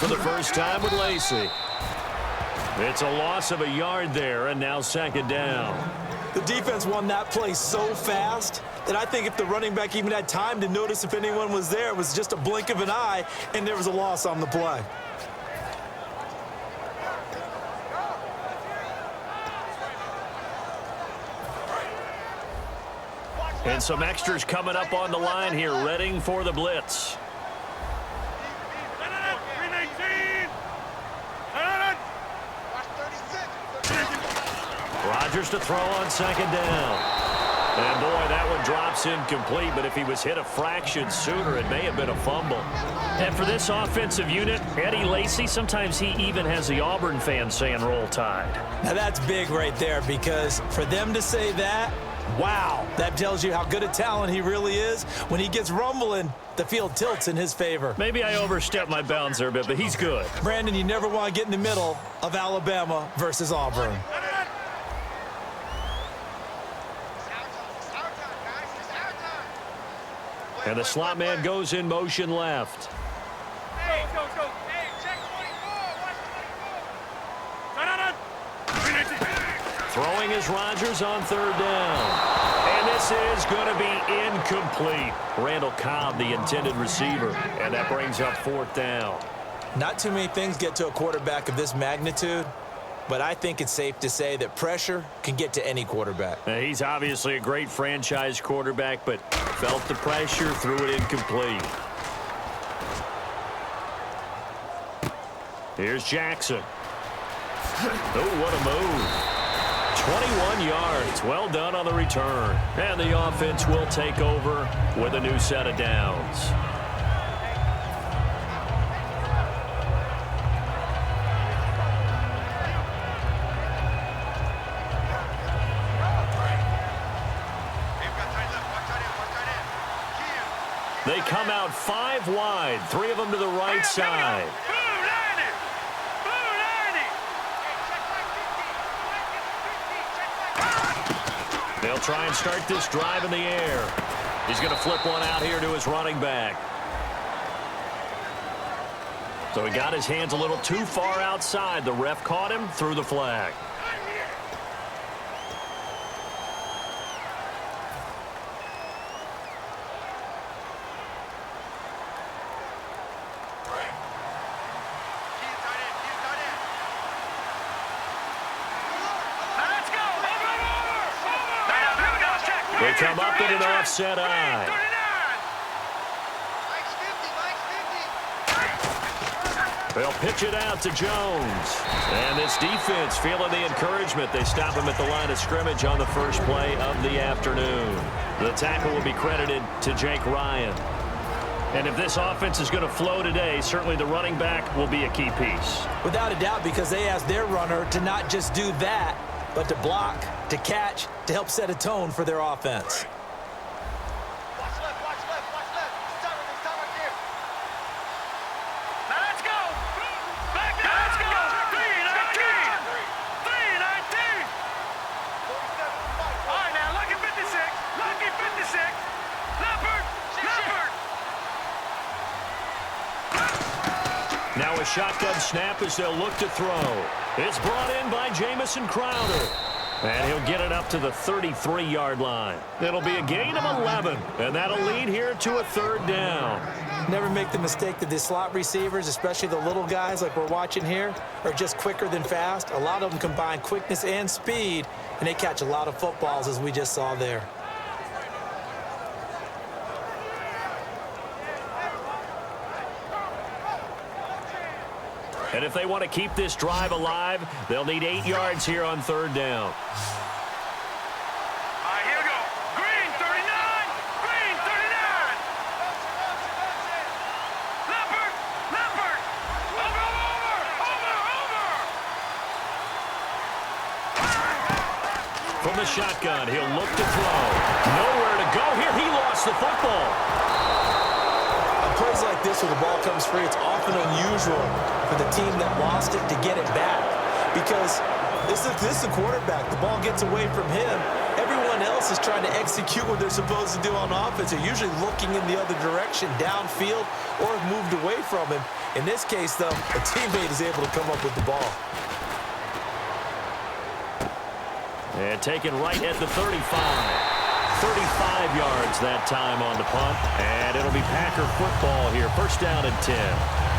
for the first time with Lacey. It's a loss of a yard there, and now second down. The defense won that play so fast that I think if the running back even had time to notice if anyone was there, it was just a blink of an eye, and there was a loss on the play. And some extras coming up on the line here, readying for the blitz. Rodgers to throw on second down. And boy, that one drops incomplete, but if he was hit a fraction sooner, it may have been a fumble. And for this offensive unit, Eddie Lacy, sometimes he even has the Auburn fans saying roll tide. Now that's big right there, because for them to say that, wow, that tells you how good a talent he really is. When he gets rumbling, the field tilts in his favor. Maybe I overstepped my bounds there a bit, but he's good. Brandon, you never want to get in the middle of Alabama versus Auburn. And the slot man goes in motion left. Hey, go. Hey, check 24. Watch 24. Throwing is Rodgers on third down. And this is going to be incomplete. Randall Cobb, the intended receiver. And that brings up fourth down. Not too many things get to a quarterback of this magnitude, but I think it's safe to say that pressure can get to any quarterback. Now, he's obviously a great franchise quarterback, but felt the pressure, threw it incomplete. Here's Jackson. Oh, what a move. 21 yards. Well done on the return. And the offense will take over with a new set of downs. They come out 5 wide, 3 of them to the right side. They'll try and start this drive in the air. He's going to flip one out here to his running back. So he got his hands a little too far outside. The ref caught him, threw the flag. They come up in an offset eye. They'll pitch it out to Jones. And this defense feeling the encouragement. They stop him at the line of scrimmage on the first play of the afternoon. The tackle will be credited to Jake Ryan. And if this offense is going to flow today, certainly the running back will be a key piece. Without a doubt, because they asked their runner to not just do that, but to block, to catch, to help set a tone for their offense. Watch left. Start right here. Now let's go. Back now, let's go. 319. 319. All right, now, lucky 56. Lucky 56. Leopard. Now a shotgun snap as they'll look to throw. It's brought in by Jamison Crowder. And he'll get it up to the 33-yard line. It'll be a gain of 11, and that'll lead here to a third down. Never make the mistake that the slot receivers, especially the little guys like we're watching here, are just quicker than fast. A lot of them combine quickness and speed, and they catch a lot of footballs, as we just saw there. And if they want to keep this drive alive, they'll need 8 yards here on third down. All right, here we go. Green, 39. Green, 39. Leopard. Over. From the shotgun, he'll look to throw. Nowhere to go here. He lost the football. Plays like this where the ball comes free, it's often unusual for the team that lost it to get it back, because this is a quarterback. The ball gets away from him. Everyone else else is trying to execute what they're supposed to do on offense. They're usually looking in the other direction, downfield, or have moved away from him. In this case, though, a teammate is able to come up with the ball. And taken right at the 35. 35 yards that time on the punt. And it'll be Packer football here. First down and 10.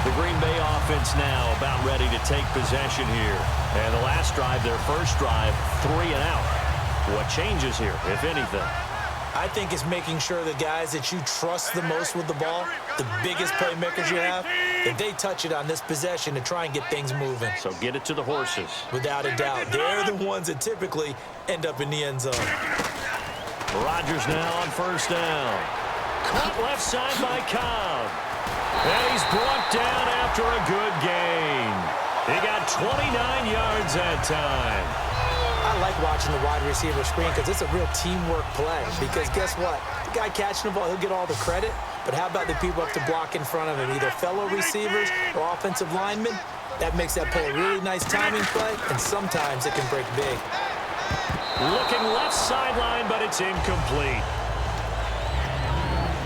The Green Bay offense now about ready to take possession here. And the last drive, their first drive, 3 and out. What changes here, if anything? I think it's making sure the guys that you trust the most with the ball, the biggest playmakers you have, that they touch it on this possession to try and get things moving. So get it to the horses. Without a doubt. They're the ones that typically end up in the end zone. Rodgers now on first down. Caught left side by Cobb. And he's brought down after a good gain. He got 29 yards that time. I like watching the wide receiver screen because it's a real teamwork play. Because guess what? The guy catching the ball, he'll get all the credit. But how about the people up to block in front of him, either fellow receivers or offensive linemen? That makes that play a really nice timing play, and sometimes it can break big. Looking left sideline, but it's incomplete.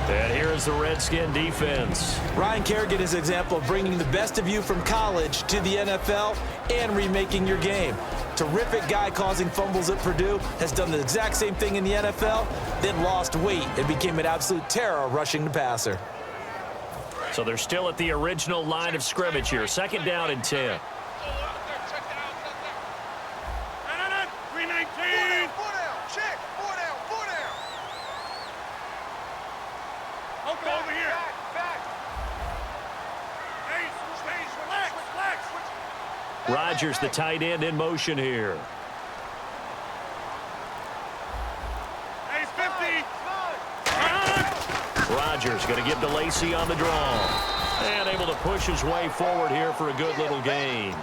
And here is the Redskin defense. Ryan Kerrigan is an example of bringing the best of you from college to the NFL and remaking your game. Terrific guy causing fumbles at Purdue, has done the exact same thing in the NFL, then lost weight and became an absolute terror rushing the passer. So they're still at the original line of scrimmage here. Second down and 10. Rodgers, the tight end, in motion here. Rodgers going to give to Lacey on the draw. And able to push his way forward here for a good little gain.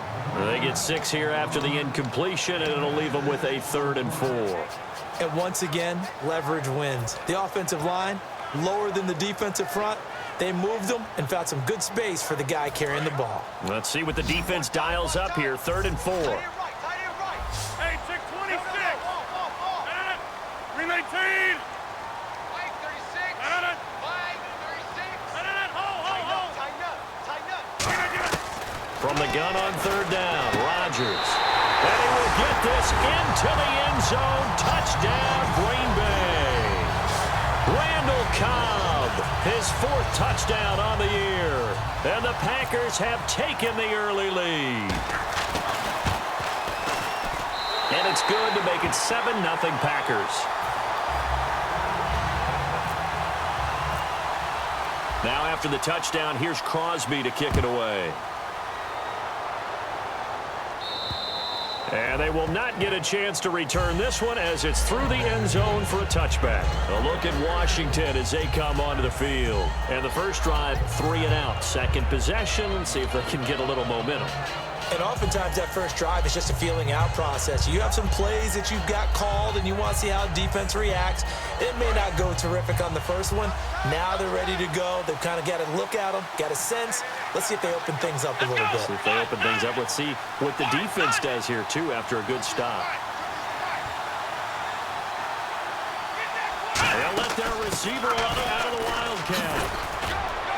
They get 6 here after the incompletion, and it'll leave them with a 3rd and 4. And once again, leverage wins. The offensive line, lower than the defensive front. They moved them and found some good space for the guy carrying the ball. Let's see what the defense dials up here. 3rd and 4. Hey, 626. 319. 536. From the gun on 3rd down, Rodgers. And he will get this into the end zone. Touchdown, Green Bay. Randall Cobb, his 4th touchdown on the year. And the Packers have taken the early lead. And it's good to make it 7-0 Packers. Now after the touchdown, here's Crosby to kick it away. And they will not get a chance to return this one as it's through the end zone for a touchback. A look at Washington as they come onto the field. And the first drive, 3 and out. Second possession, see if they can get a little momentum. And oftentimes that first drive is just a feeling out process. You have some plays that you've got called and you want to see how defense reacts. It may not go terrific on the first one. Now they're ready to go. They've kind of got to look at them, got a sense. Let's see if they open things up a little bit. See if they open things up. Let's see what the defense does here, too, after a good stop. They'll let their receiver out of the Wildcat.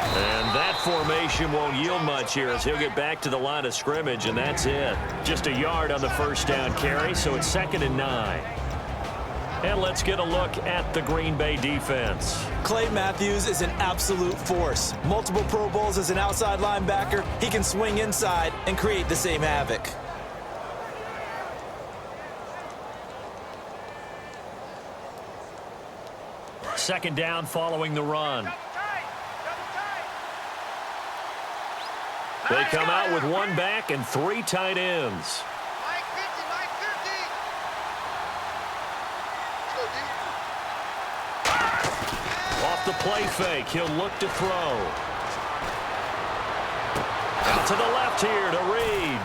And that formation won't yield much here as he'll get back to the line of scrimmage, and that's it. Just a yard on the first down carry, so it's 2nd and 9. And let's get a look at the Green Bay defense. Clay Matthews is an absolute force. Multiple Pro Bowls as an outside linebacker. He can swing inside and create the same havoc. Second down following the run. They come out with 1 back and 3 tight ends. Off the play fake, he'll look to throw. Out to the left here to Reed.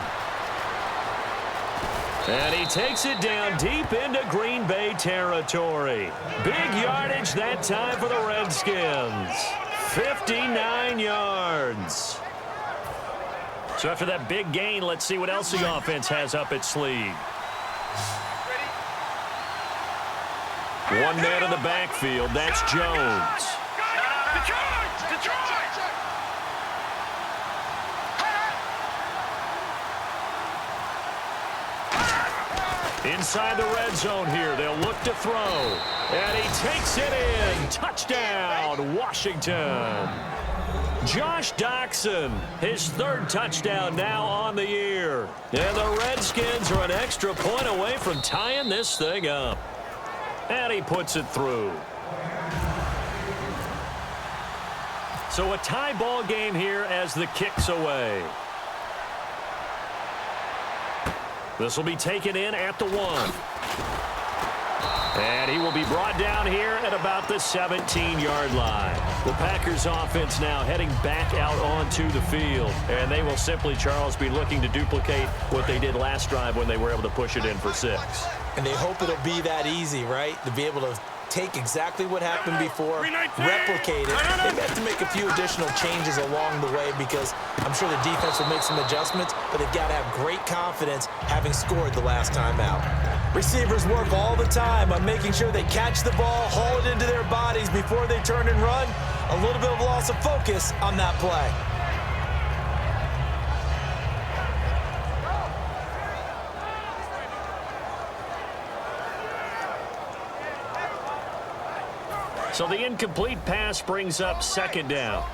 And he takes it down deep into Green Bay territory. Big yardage that time for the Redskins. 59 yards. So after that big gain, let's see what else the offense has up its sleeve. One man in the backfield. That's Jones. Detroit! Inside the red zone here. They'll look to throw. And he takes it in. Touchdown, Washington. Josh Doxson, his third touchdown now on the year. And the Redskins are an extra point away from tying this thing up. And he puts it through. So a tie ball game here as the kick's away. This will be taken in at the 1. And he will be brought down here at about the 17-yard line. The Packers offense now heading back out onto the field. And they will simply, Charles, be looking to duplicate what they did last drive when they were able to push it in for 6. And they hope it'll be that easy, right? To be able to take exactly what happened before, replicate it. They have to make a few additional changes along the way because I'm sure the defense will make some adjustments, but they've got to have great confidence having scored the last time out. Receivers work all the time on making sure they catch the ball, haul it into their bodies before they turn and run. A little bit of loss of focus on that play. So the incomplete pass brings up second down.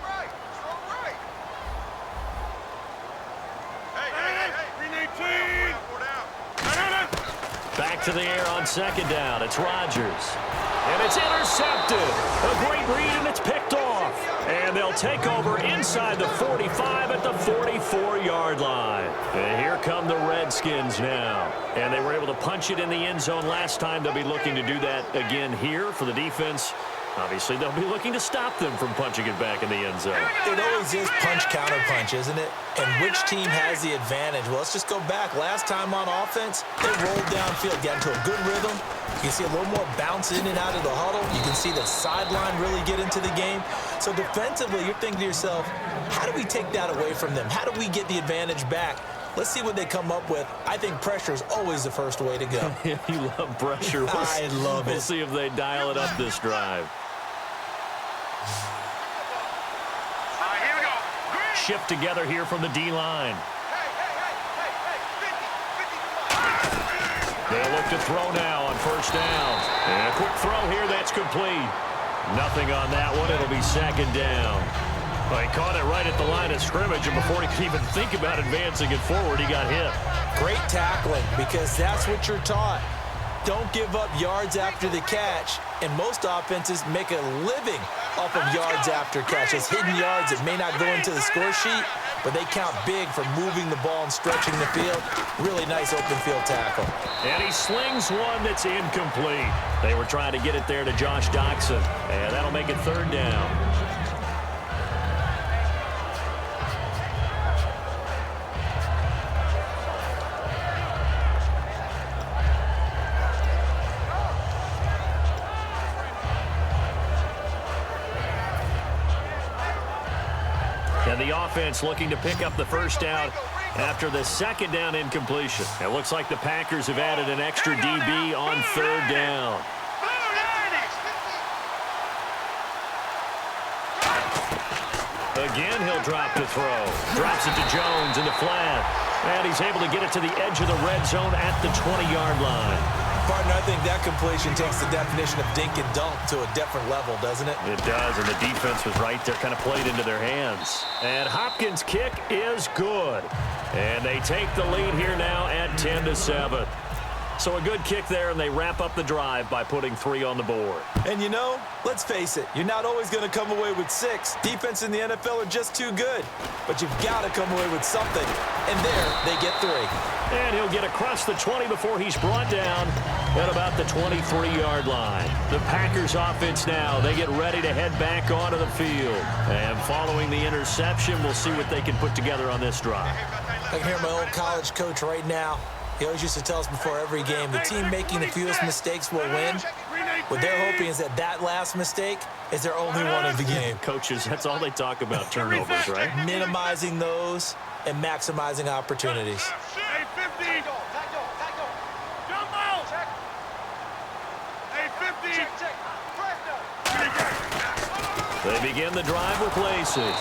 Back to the air on second down. It's Rodgers. And it's intercepted. A great read, and it's picked off. And they'll take over inside the 45 at the 44-yard line. And here come the Redskins now. And they were able to punch it in the end zone last time. They'll be looking to do that again here for the defense. Obviously, they'll be looking to stop them from punching it back in the end zone. It always is punch-counter-punch, isn't it? And which team has the advantage? Well, let's just go back. Last time on offense, they rolled downfield, got into a good rhythm. You can see a little more bounce in and out of the huddle. You can see the sideline really get into the game. So defensively, you're thinking to yourself, how do we take that away from them? How do we get the advantage back? Let's see what they come up with. I think pressure is always the first way to go. You love pressure. I love it. We'll see if they dial it up this drive. Here we go. Shift together here from the D-line. They'll look to throw now on first down. And a quick throw here, that's complete. Nothing on that one. It'll be second down. Well, he caught it right at the line of scrimmage, and before he could even think about advancing it forward, he got hit. Great tackling, because that's what you're taught. Don't give up yards after the catch, and most offenses make a living off of yards after catch. It's hidden yards that may not go into the score sheet, but they count big for moving the ball and stretching the field. Really nice open field tackle. And he slings one that's incomplete. They were trying to get it there to Josh Doxson, and that'll make it third down. And the offense looking to pick up the first down after the second down incompletion. It looks like the Packers have added an extra DB on third down. Again, he'll drop to throw. Drops it to Jones in the flat. And he's able to get it to the edge of the red zone at the 20-yard line. Partner, I think that completion takes the definition of dink and dunk to a different level, doesn't it? It does, and the defense was right there, kind of played into their hands. And Hopkins' kick is good. And they take the lead here now at 10-7. So a good kick there, and they wrap up the drive by putting 3 on the board. And you know, let's face it, you're not always going to come away with 6. Defense in the NFL are just too good. But you've got to come away with something. And there, they get 3. And he'll get across the 20 before he's brought down at about the 23-yard line. The Packers offense now, they get ready to head back onto the field. And following the interception, we'll see what they can put together on this drive. I can hear my old college coach right now. He always used to tell us before every game, the team making the fewest mistakes will win. What they're hoping is that last mistake is their only one of the game. Coaches, that's all they talk about, turnovers, right? Minimizing those and maximizing opportunities. Hey, 50. Jump out. Hey, 50. They begin the drive with Lacey.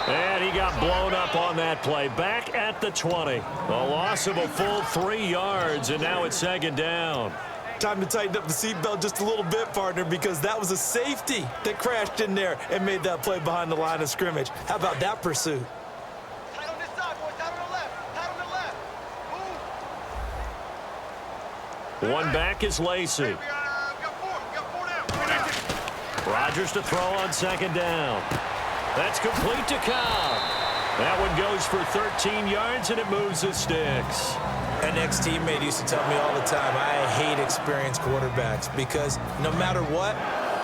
And he got blown up on that play. Back at the 20. A loss of a full 3 yards, and now it's second down. Time to tighten up the seatbelt just a little bit, partner, because that was a safety that crashed in there and made that play behind the line of scrimmage. How about that pursuit? Tight on this side, boys. Tight on the left. Tight on the left. Move. One back is Lacey. We got 4. We got 4 down. Rodgers to throw on second down. That's complete to Cobb. That one goes for 13 yards, and it moves the sticks. An ex-teammate used to tell me all the time, I hate experienced quarterbacks because no matter what,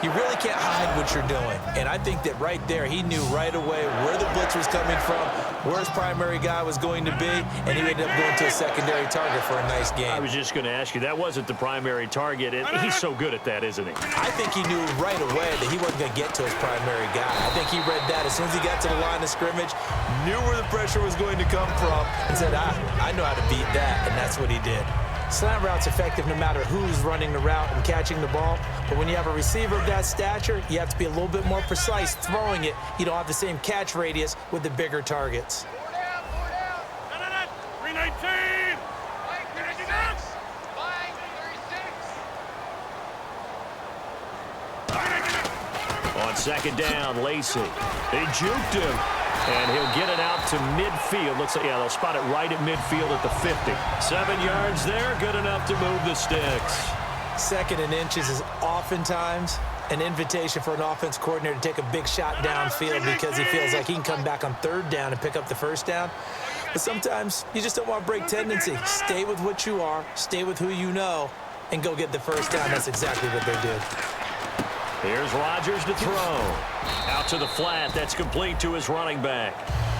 you really can't hide what you're doing. And I think that right there, he knew right away where the blitz was coming from, where his primary guy was going to be, and he ended up going to a secondary target for a nice game. I was just going to ask you, that wasn't the primary target. He's so good at that, isn't he? I think he knew right away that he wasn't going to get to his primary guy. I think he read that as soon as he got to the line of scrimmage, knew where the pressure was going to come from, and said, I know how to beat that, and that's what he did. Slant route's effective no matter who's running the route and catching the ball, but when you have a receiver of that stature, you have to be a little bit more precise throwing it. You don't have the same catch radius with the bigger targets. 4 down. 4 down. 319. 336. 536. On second down, Lacey. They juked him. And he'll get it out to midfield. Looks like, yeah, they'll spot it right at midfield at the 50. 7 yards there, good enough to move the sticks. Second and inches is oftentimes an invitation for an offense coordinator to take a big shot downfield because he feels like he can come back on third down and pick up the first down. But sometimes you just don't want to break tendency. Stay with what you are, stay with who you know, and go get the first down. That's exactly what they did. Here's Rodgers to throw. Out to the flat. That's complete to his running back.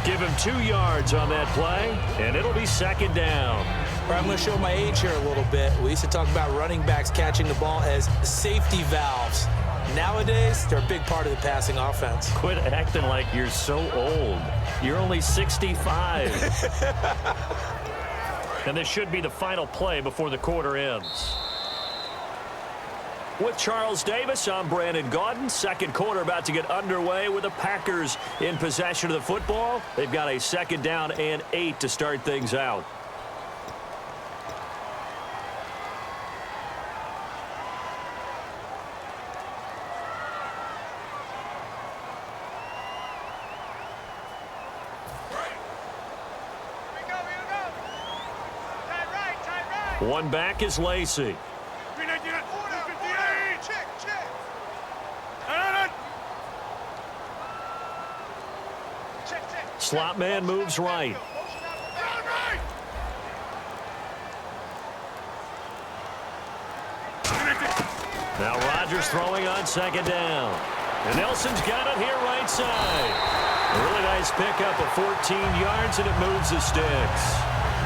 Give him 2 yards on that play, and it'll be second down. All right, I'm going to show my age here a little bit. We used to talk about running backs catching the ball as safety valves. Nowadays, they're a big part of the passing offense. Quit acting like you're so old. You're only 65. And this should be the final play before the quarter ends. With Charles Davis, I'm Brandon Gaudin. Second quarter about to get underway with the Packers in possession of the football. They've got a second down and 8 to start things out. Here we go. Tight right. One back is Lacey. 319. 4 down. 58. Check. Check. Slot man moves right. Now Rodgers throwing on second down. And Nelson's got it here right side. A really nice pickup of 14 yards, and it moves the sticks.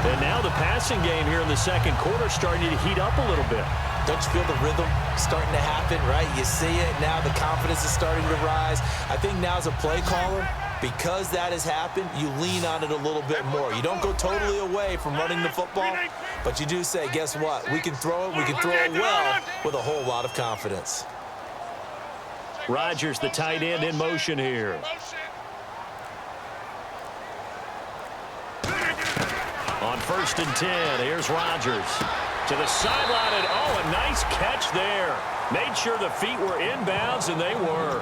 And now the passing game here in the second quarter starting to heat up a little bit. Don't you feel the rhythm starting to happen, right? You see it now. The confidence is starting to rise. I think now as a play caller, because that has happened, you lean on it a little bit more. You don't go totally away from running the football, but you do say, guess what? We can throw it. We can throw it well with a whole lot of confidence. Rodgers, the tight end, in motion here. On 1st and 10, here's Rodgers. To the sideline, and oh, a nice catch there. Made sure the feet were inbounds, and they were.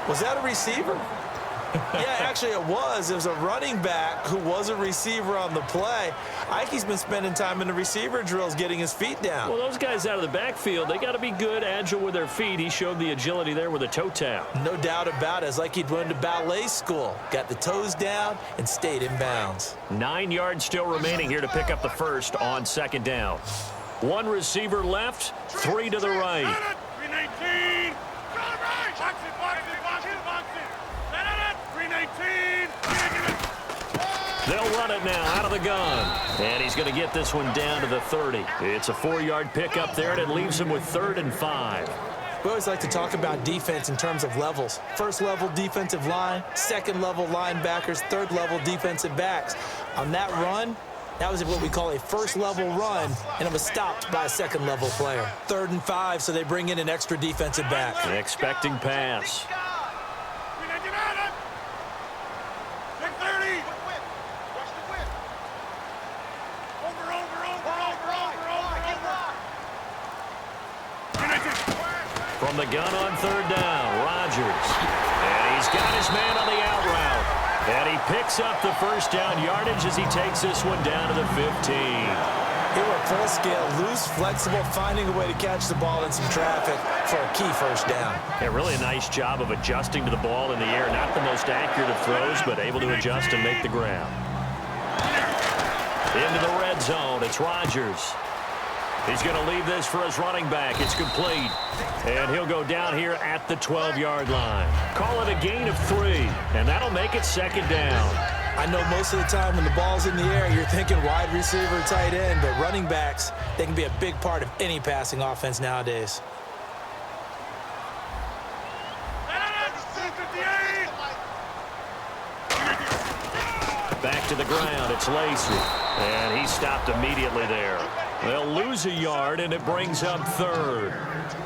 Was that a receiver? Yeah, actually it was. It was a running back who was a receiver on the play. Ike's been spending time in the receiver drills getting his feet down. Well, those guys out of the backfield, they got to be good, agile with their feet. He showed the agility there with a toe tap. No doubt about it. It's like he'd went to ballet school. Got the toes down and stayed in bounds. 9 yards still remaining here to pick up the first on second down. One receiver left, 3 to the right. 319. Box it. 319. They'll run it now out of the gun. And he's going to get this one down to the 30. It's a 4-yard pickup there, and it leaves him with 3rd and 5. We always like to talk about defense in terms of levels. First level defensive line, second level linebackers, third level defensive backs. On that run, that was what we call a first level run, and it was stopped by a second level player. 3rd and 5, so they bring in an extra defensive back. An expecting pass. From the gun on third down, Rodgers. And he's got his man on the out route. And he picks up the first down yardage as he takes this one down to the 15. He went full scale, loose, flexible, finding a way to catch the ball in some traffic for a key first down. Yeah, really a nice job of adjusting to the ball in the air. Not the most accurate of throws, but able to adjust and make the ground. Into the red zone, it's Rodgers. He's going to leave this for his running back. It's complete. And he'll go down here at the 12-yard line. Call it a gain of 3, and that'll make it second down. I know most of the time when the ball's in the air, you're thinking wide receiver, tight end, but running backs, they can be a big part of any passing offense nowadays. Back to the ground, it's Lacy. And he stopped immediately there. They'll lose a yard, and it brings up third.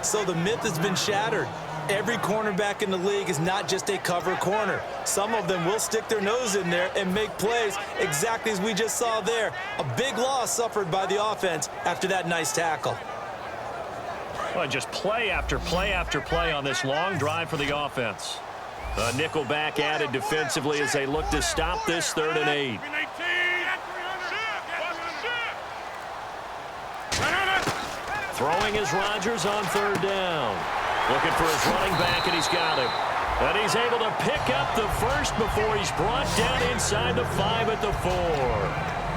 So the myth has been shattered. Every cornerback in the league is not just a cover corner. Some of them will stick their nose in there and make plays exactly as we just saw there. A big loss suffered by the offense after that nice tackle. Well, just play after play after play on this long drive for the offense. A nickel back added defensively as they look to stop this 3rd and 8. Throwing is Rodgers on 3rd down. Looking for his running back, and he's got him. And he's able to pick up the first before he's brought down inside the 5 at the 4.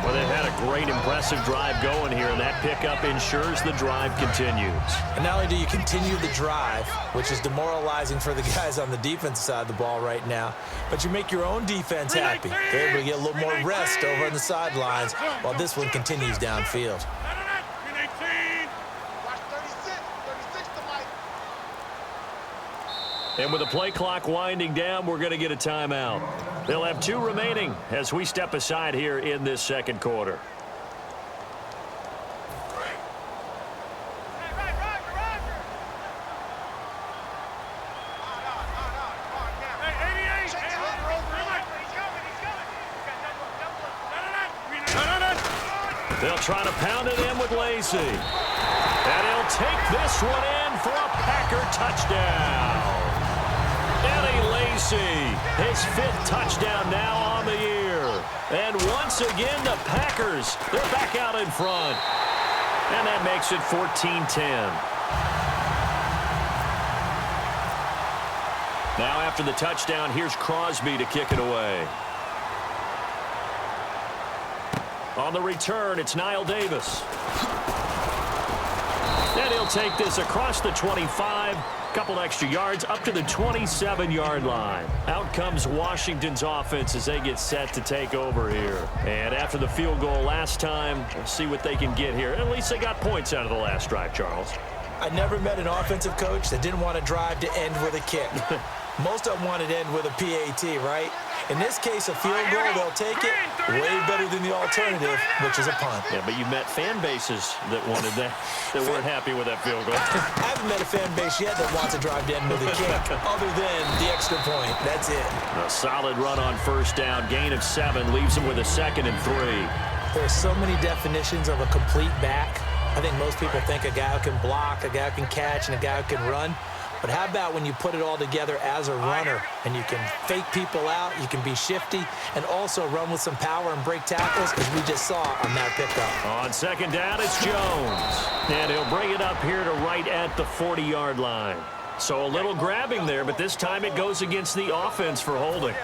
Well, they've had a great, impressive drive going here, and that pickup ensures the drive continues. And not only do you continue the drive, which is demoralizing for the guys on the defensive side of the ball right now, but you make your own defense happy. They're able to get a little more rest over on the sidelines while this one continues downfield. And with the play clock winding down, we're going to get a timeout. They'll have 2 remaining as we step aside here in this second quarter. They'll try to pound it in with Lacy. And he'll take this one in for a Packer touchdown. Lacy, his 5th touchdown now on the year. And once again, the Packers, they're back out in front. And that makes it 14-10. Now after the touchdown, here's Crosby to kick it away. On the return, it's Niall Davis. And he'll take this across the 25. Couple extra yards up to the 27-yard line. Out comes Washington's offense as they get set to take over here. And after the field goal last time, we'll see what they can get here. At least they got points out of the last drive, Charles. I never met an offensive coach that didn't want to drive to end with a kick. Most of them wanted to end with a PAT, right? In this case, a field goal, they'll take it way better than the alternative, which is a punt. Yeah, but you met fan bases that wanted that, that weren't happy with that field goal. I haven't met a fan base yet that wants to drive to end with a kick, other than the extra point. That's it. A solid run on first down, gain of 7, leaves him with a 2nd and 3. There are so many definitions of a complete back. I think most people think a guy who can block, a guy who can catch, and a guy who can run. But how about when you put it all together as a runner and you can fake people out, you can be shifty, and also run with some power and break tackles, as we just saw on that pickup. On second down, it's Jones. And he'll bring it up here to right at the 40-yard line. So a little grabbing there, but this time it goes against the offense for holding.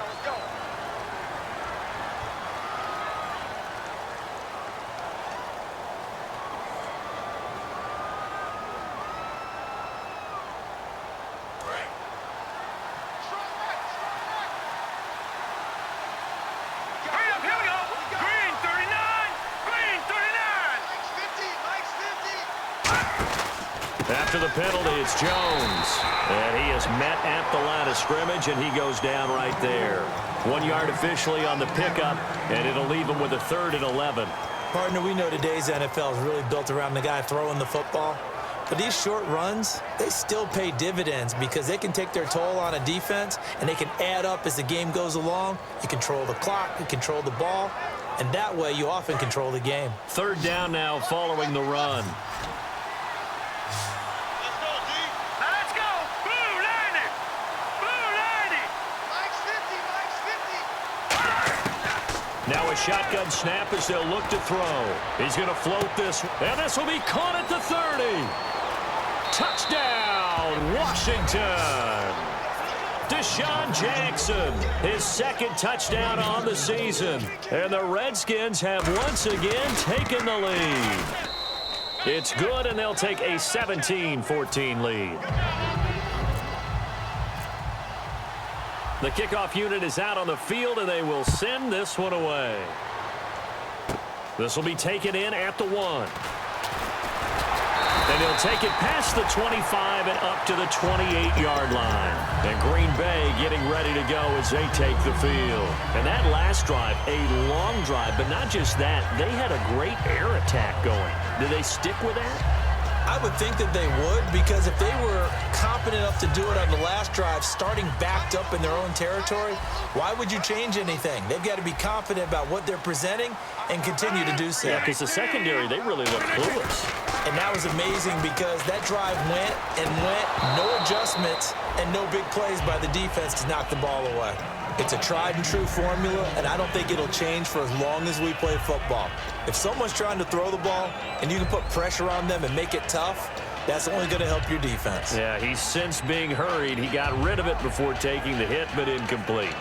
After the penalty, it's Jones. And he is met at the line of scrimmage, and he goes down right there. 1 yard officially on the pickup, and it'll leave him with a 3rd and 11. Partner, we know today's NFL is really built around the guy throwing the football. But these short runs, they still pay dividends because they can take their toll on a defense, and they can add up as the game goes along. You control the clock, you control the ball, and that way you often control the game. 3rd down now following the run. Now a shotgun snap as they'll look to throw. He's going to float this, and this will be caught at the 30. Touchdown, Washington. Deshaun Jackson, his second touchdown on the season. And the Redskins have once again taken the lead. It's good, and they'll take a 17-14 lead. The kickoff unit is out on the field, and they will send this one away. This will be taken in at the 1. And he'll take it past the 25 and up to the 28-yard line. And Green Bay getting ready to go as they take the field. And that last drive, a long drive, but not just that. They had a great air attack going. Do they stick with that? I would think that they would, because if they were competent enough to do it on the last drive, starting backed up in their own territory, why would you change anything? They've got to be confident about what they're presenting and continue to do so. Yeah, because the secondary, they really look clueless. And that was amazing because that drive went and went, no adjustments, and no big plays by the defense to knock the ball away. It's a tried-and-true formula, and I don't think it'll change for as long as we play football. If someone's trying to throw the ball and you can put pressure on them and make it tough, that's only going to help your defense. Yeah, he's since being hurried. He got rid of it before taking the hit, but incomplete.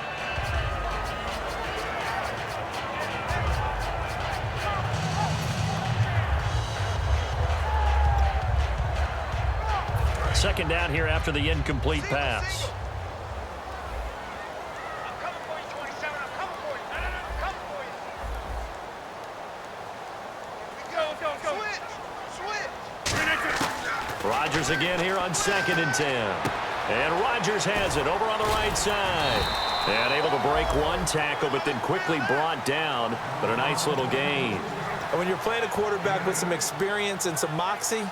Second down here after the incomplete pass. Rodgers again here on 2nd and 10. And Rodgers has it over on the right side. And able to break one tackle, but then quickly brought down. But a nice little gain. And when you're playing a quarterback with some experience and some moxie,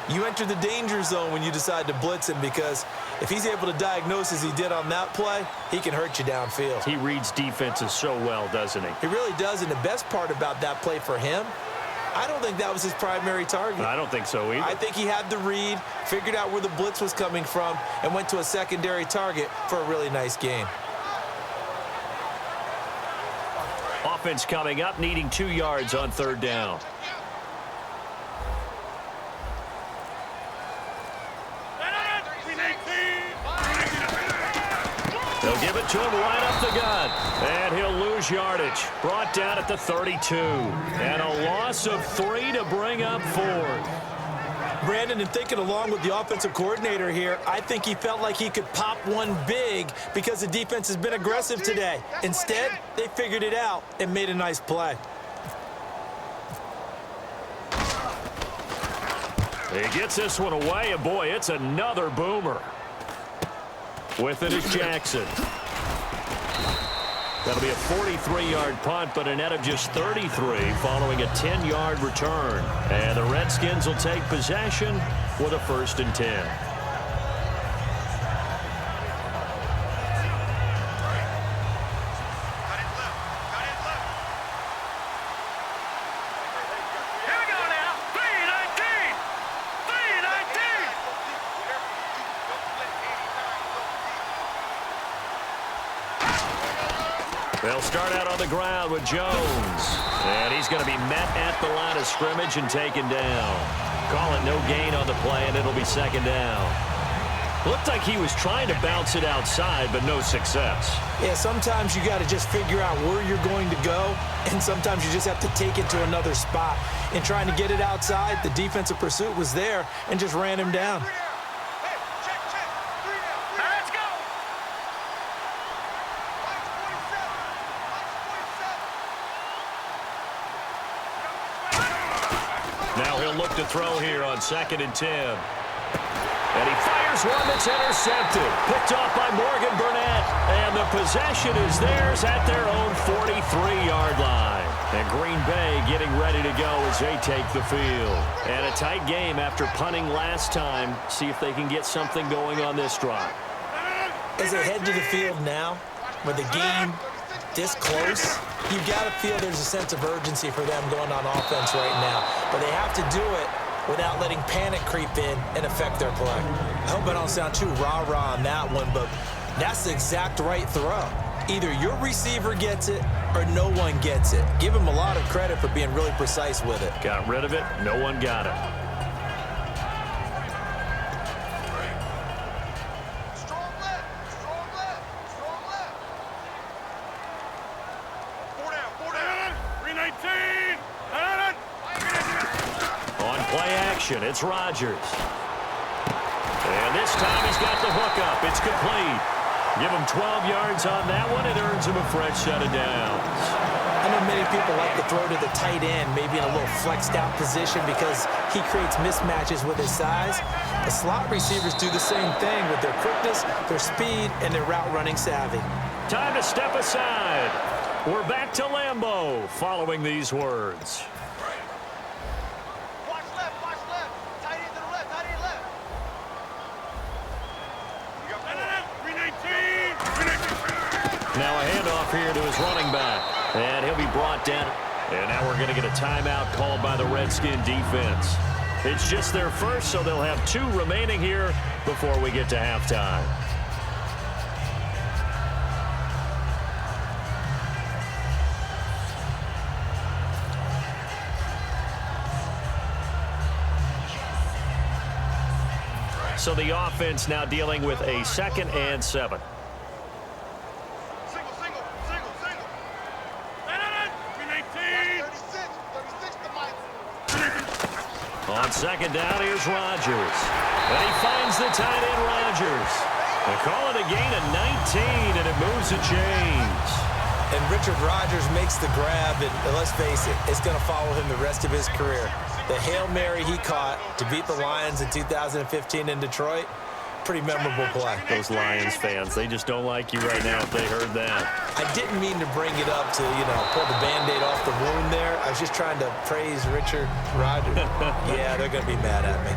you enter the danger zone when you decide to blitz him, because if he's able to diagnose as he did on that play, he can hurt you downfield. He reads defenses so well, doesn't he? He really does, and the best part about that play for him, I don't think that was his primary target. I don't think so either. I think he had the read, figured out where the blitz was coming from, and went to a secondary target for a really nice gain. Offense coming up, needing 2 yards on 3rd down. They'll give it to him right up the gut. And he'll lose yardage. Brought down at the 32. And a loss of 3 to bring up 4th. Brandon, and thinking along with the offensive coordinator here, I think he felt like he could pop one big because the defense has been aggressive today. Instead, they figured it out and made a nice play. He gets this one away, and boy, it's another boomer. With it is Jackson. That'll be a 43-yard punt, but a net of just 33 following a 10-yard return. And the Redskins will take possession with a 1st and 10. They'll start out on the ground with Jones. And he's going to be met at the line of scrimmage and taken down. Call it no gain on the play, and it'll be 2nd down. Looked like he was trying to bounce it outside, but no success. Yeah, sometimes you got to just figure out where you're going to go, and sometimes you just have to take it to another spot. In trying to get it outside, the defensive pursuit was there and just ran him down. Now he'll look to throw here on 2nd and 10. And he fires one that's intercepted. Picked off by Morgan Burnett. And the possession is theirs at their own 43-yard line. And Green Bay getting ready to go as they take the field. And a tight game after punting last time. See if they can get something going on this drive. As they head to the field now, with the game this close, you've got to feel there's a sense of urgency for them going on offense right now. But they have to do it without letting panic creep in and affect their play. I hope I don't sound too rah-rah on that one, but that's the exact right throw. Either your receiver gets it or no one gets it. Give him a lot of credit for being really precise with it. Got rid of it. No one got it. Strong left. Strong left. Strong left. 4 down. 319. On play action, it's Rodgers. And this time he's got the hook up. It's complete. Give him 12 yards on that one. It earns him a fresh set of downs. I know many people like to throw to the tight end, maybe in a little flexed out position because he creates mismatches with his size. The slot receivers do the same thing with their quickness, their speed, and their route running savvy. Time to step aside. We're back to Lambeau following these words. Watch left. Watch left. Tight end to the left. Tight end left. You got 319. Now a handoff here to his running back. And he'll be brought down. And now we're going to get a timeout called by the Redskin defense. It's just their first, so they'll have 2 remaining here before we get to halftime. So the offense now dealing with a 2nd and 7. Single. 319. 36 to Mike. On 2nd down, here's Rodgers. And he finds the tight end, Rodgers. They call it a gain of 19, and it moves the chains. And Richard Rodgers makes the grab, and let's face it, it's going to follow him the rest of his career. The Hail Mary he caught to beat the Lions in 2015 in Detroit, pretty memorable play. Those Lions fans, they just don't like you right now if they heard that. I didn't mean to bring it up to, pull the Band-Aid off the wound there. I was just trying to praise Richard Rodgers. Yeah, they're going to be mad at me.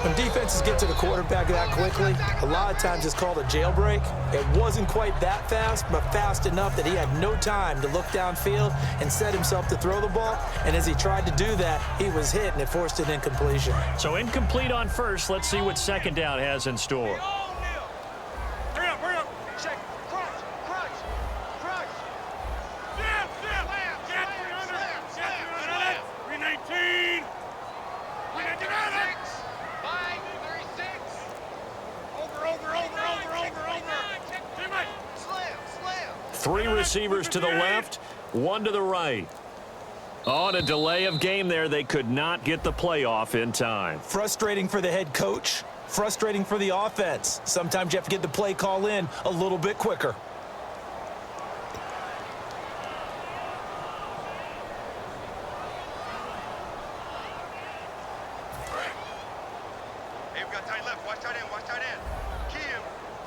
When defenses get to the quarterback that quickly, a lot of times it's called a jailbreak. It wasn't quite that fast, but fast enough that he had no time to look downfield and set himself to throw the ball. And as he tried to do that, he was hit, and it forced an incompletion. So incomplete on first. Let's see what 2nd down has in store. Hurry up. Check. Crunch. Slam. 319. 319. 3 receivers to the left, 1 to the right. On a delay of game there, they could not get the playoff in time. Frustrating for the head coach, frustrating for the offense. Sometimes you have to get the play call in a little bit quicker.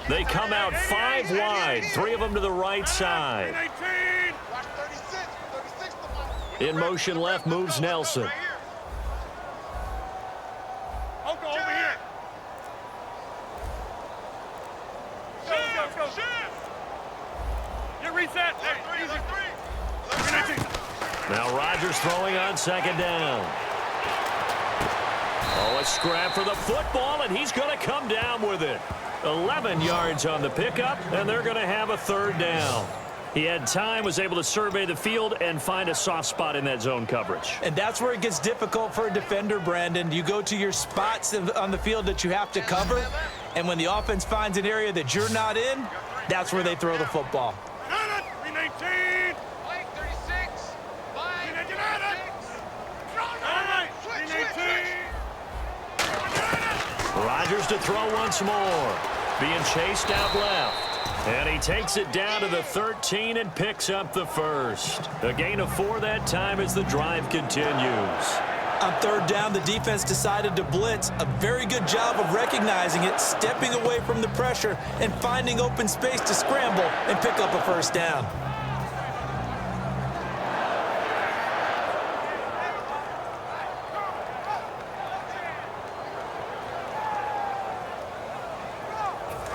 They come out 5 wide, 3 of them to the right side. In motion left moves Nelson. Now Rodgers throwing on 2nd down. Oh, a scrap for the football, and he's going to come down with it. 11 yards on the pickup, and they're going to have a 3rd down. He had time, was able to survey the field and find a soft spot in that zone coverage. And that's where it gets difficult for a defender, Brandon. You go to your spots on the field that you have to cover, and when the offense finds an area that you're not in, that's where they throw the football. 319. 36. 319. Rodgers to throw once more. Being chased out left. And he takes it down to the 13 and picks up the 1st. A gain of 4 that time as the drive continues. On 3rd down, the defense decided to blitz. A very good job of recognizing it, stepping away from the pressure, and finding open space to scramble and pick up a 1st down.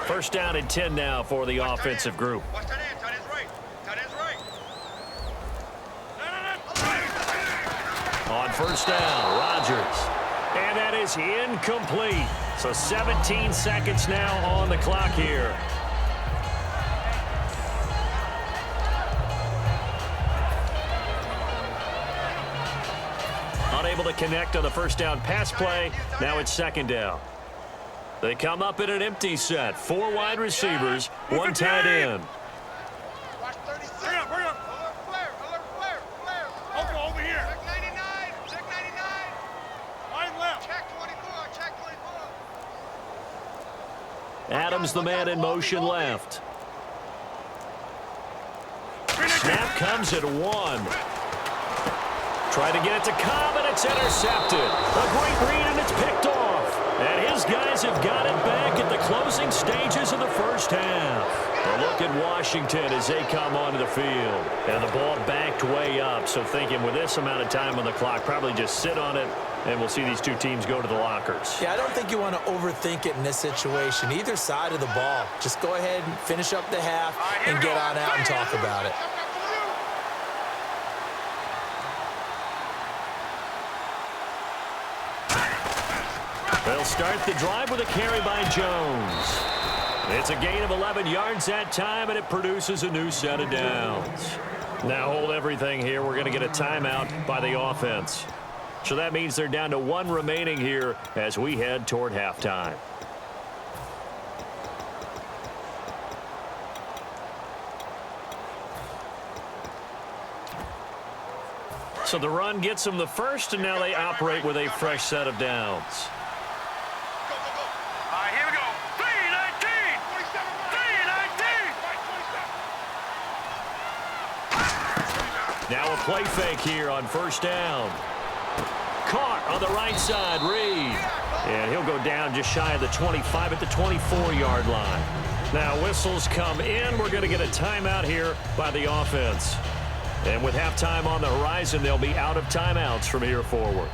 First down and 10 now for the offensive group. Watch tight end. Tight end's right. Tight end's right. On 1st down, Rodgers. And that is incomplete. So 17 seconds now on the clock here. connect on the first down pass play. Now it's second down. They come up in an empty set. 4 wide receivers, 1 tight end. Hurry up. Over here. Check 99. Line left. Check 24. Adams, the man in motion left. Snap comes at 1. Try to get it to Cobb, and it's intercepted. A great read, and it's picked off. And his guys have got it back at the closing stages of the first half. A look at Washington as they come onto the field. And the ball backed way up, so thinking with this amount of time on the clock, probably just sit on it, and we'll see these two teams go to the lockers. Yeah, I don't think you want to overthink it in this situation. Either side of the ball. Just go ahead and finish up the half and get on out and talk about it. They'll start the drive with a carry by Jones. It's a gain of 11 yards that time, and it produces a new set of downs. Now hold everything here. We're going to get a timeout by the offense. So that means they're down to 1 remaining here as we head toward halftime. So the run gets them the first, and now they operate with a fresh set of downs. Here we go. 319. 319. Now a play fake here on first down. Caught on the right side, Reed. And he'll go down just shy of the 25 at the 24-yard line. Now whistles come in. We're going to get a timeout here by the offense. And with halftime on the horizon, they'll be out of timeouts from here forward.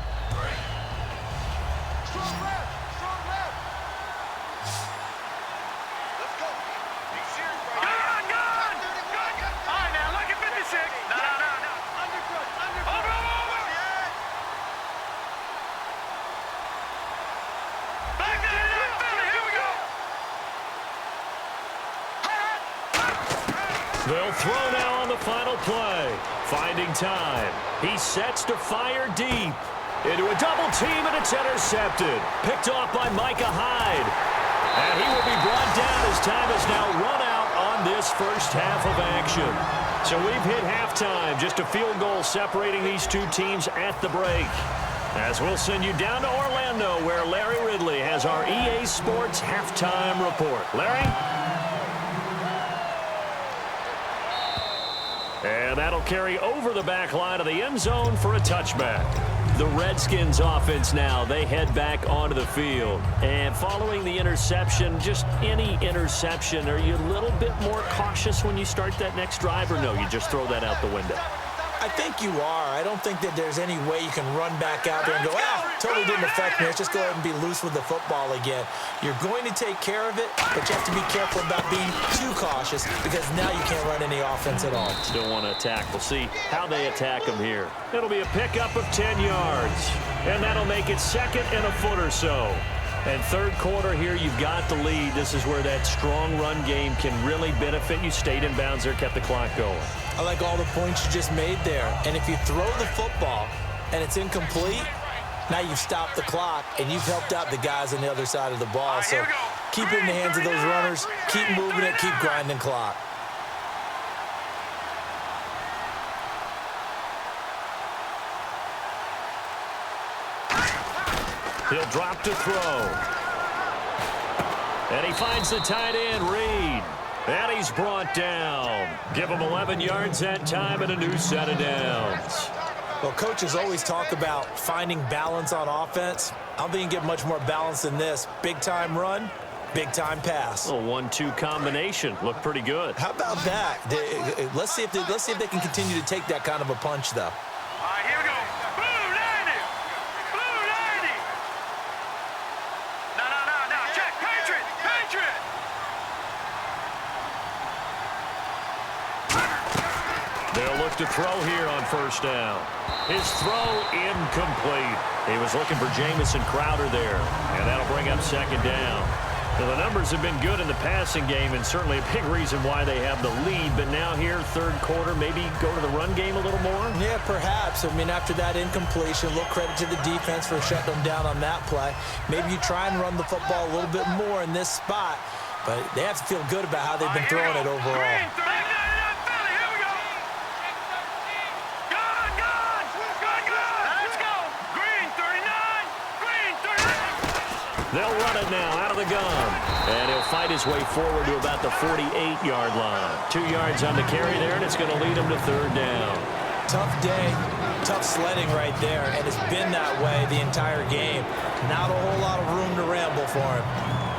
They'll throw now on the final play. Finding time. He sets to fire deep. Into a double team, and it's intercepted. Picked off by Micah Hyde. And he will be brought down as time is now run out on this first half of action. So we've hit halftime. Just a field goal separating these two teams at the break. As we'll send you down to Orlando, where Larry Ridley has our EA Sports halftime report. Larry? And that'll carry over the back line of the end zone for a touchback. The Redskins offense now, they head back onto the field. And following the interception, just any interception, are you a little bit more cautious when you start that next drive, or no, you just throw that out the window? I think you are. I don't think that there's any way you can run back out there and go, totally didn't affect me. Let's just go ahead and be loose with the football again. You're going to take care of it, but you have to be careful about being too cautious because now you can't run any offense at all. Still want to attack. We'll see how they attack them here. It'll be a pickup of 10 yards, and that'll make it second and a foot or so. And third quarter here, you've got the lead. This is where that strong run game can really benefit you. Stayed in bounds there, kept the clock going. I like all the points you just made there. And if you throw the football and it's incomplete, now you've stopped the clock and you've helped out the guys on the other side of the ball. So keep it in the hands of those runners. Keep moving it. Keep grinding clock. He'll drop to throw. And he finds the tight end, Reed. And he's brought down. Give him 11 yards that time and a new set of downs. Well, coaches always talk about finding balance on offense. I don't think you can get much more balance than this. Big-time run, big-time pass. A 1-2 combination. Looked pretty good. How about that? Let's see if they can continue to take that kind of a punch, though. Here we go. Blue 90. Blue 90. No. Check. Patriot. They'll look to throw here on first down. His throw incomplete. He was looking for Jamison Crowder there, and that'll bring up second down. Well, the numbers have been good in the passing game and certainly a big reason why they have the lead. But now here, third quarter, maybe go to the run game a little more? Yeah, perhaps. I mean, after that incompletion, a little credit to the defense for shutting them down on that play. Maybe you try and run the football a little bit more in this spot. But they have to feel good about how they've been throwing it overall. They'll run it now out of the gun. And he'll fight his way forward to about the 48-yard line. 2 yards on the carry there, and it's going to lead him to third down. Tough day, tough sledding right there, and it's been that way the entire game. Not a whole lot of room to ramble for him.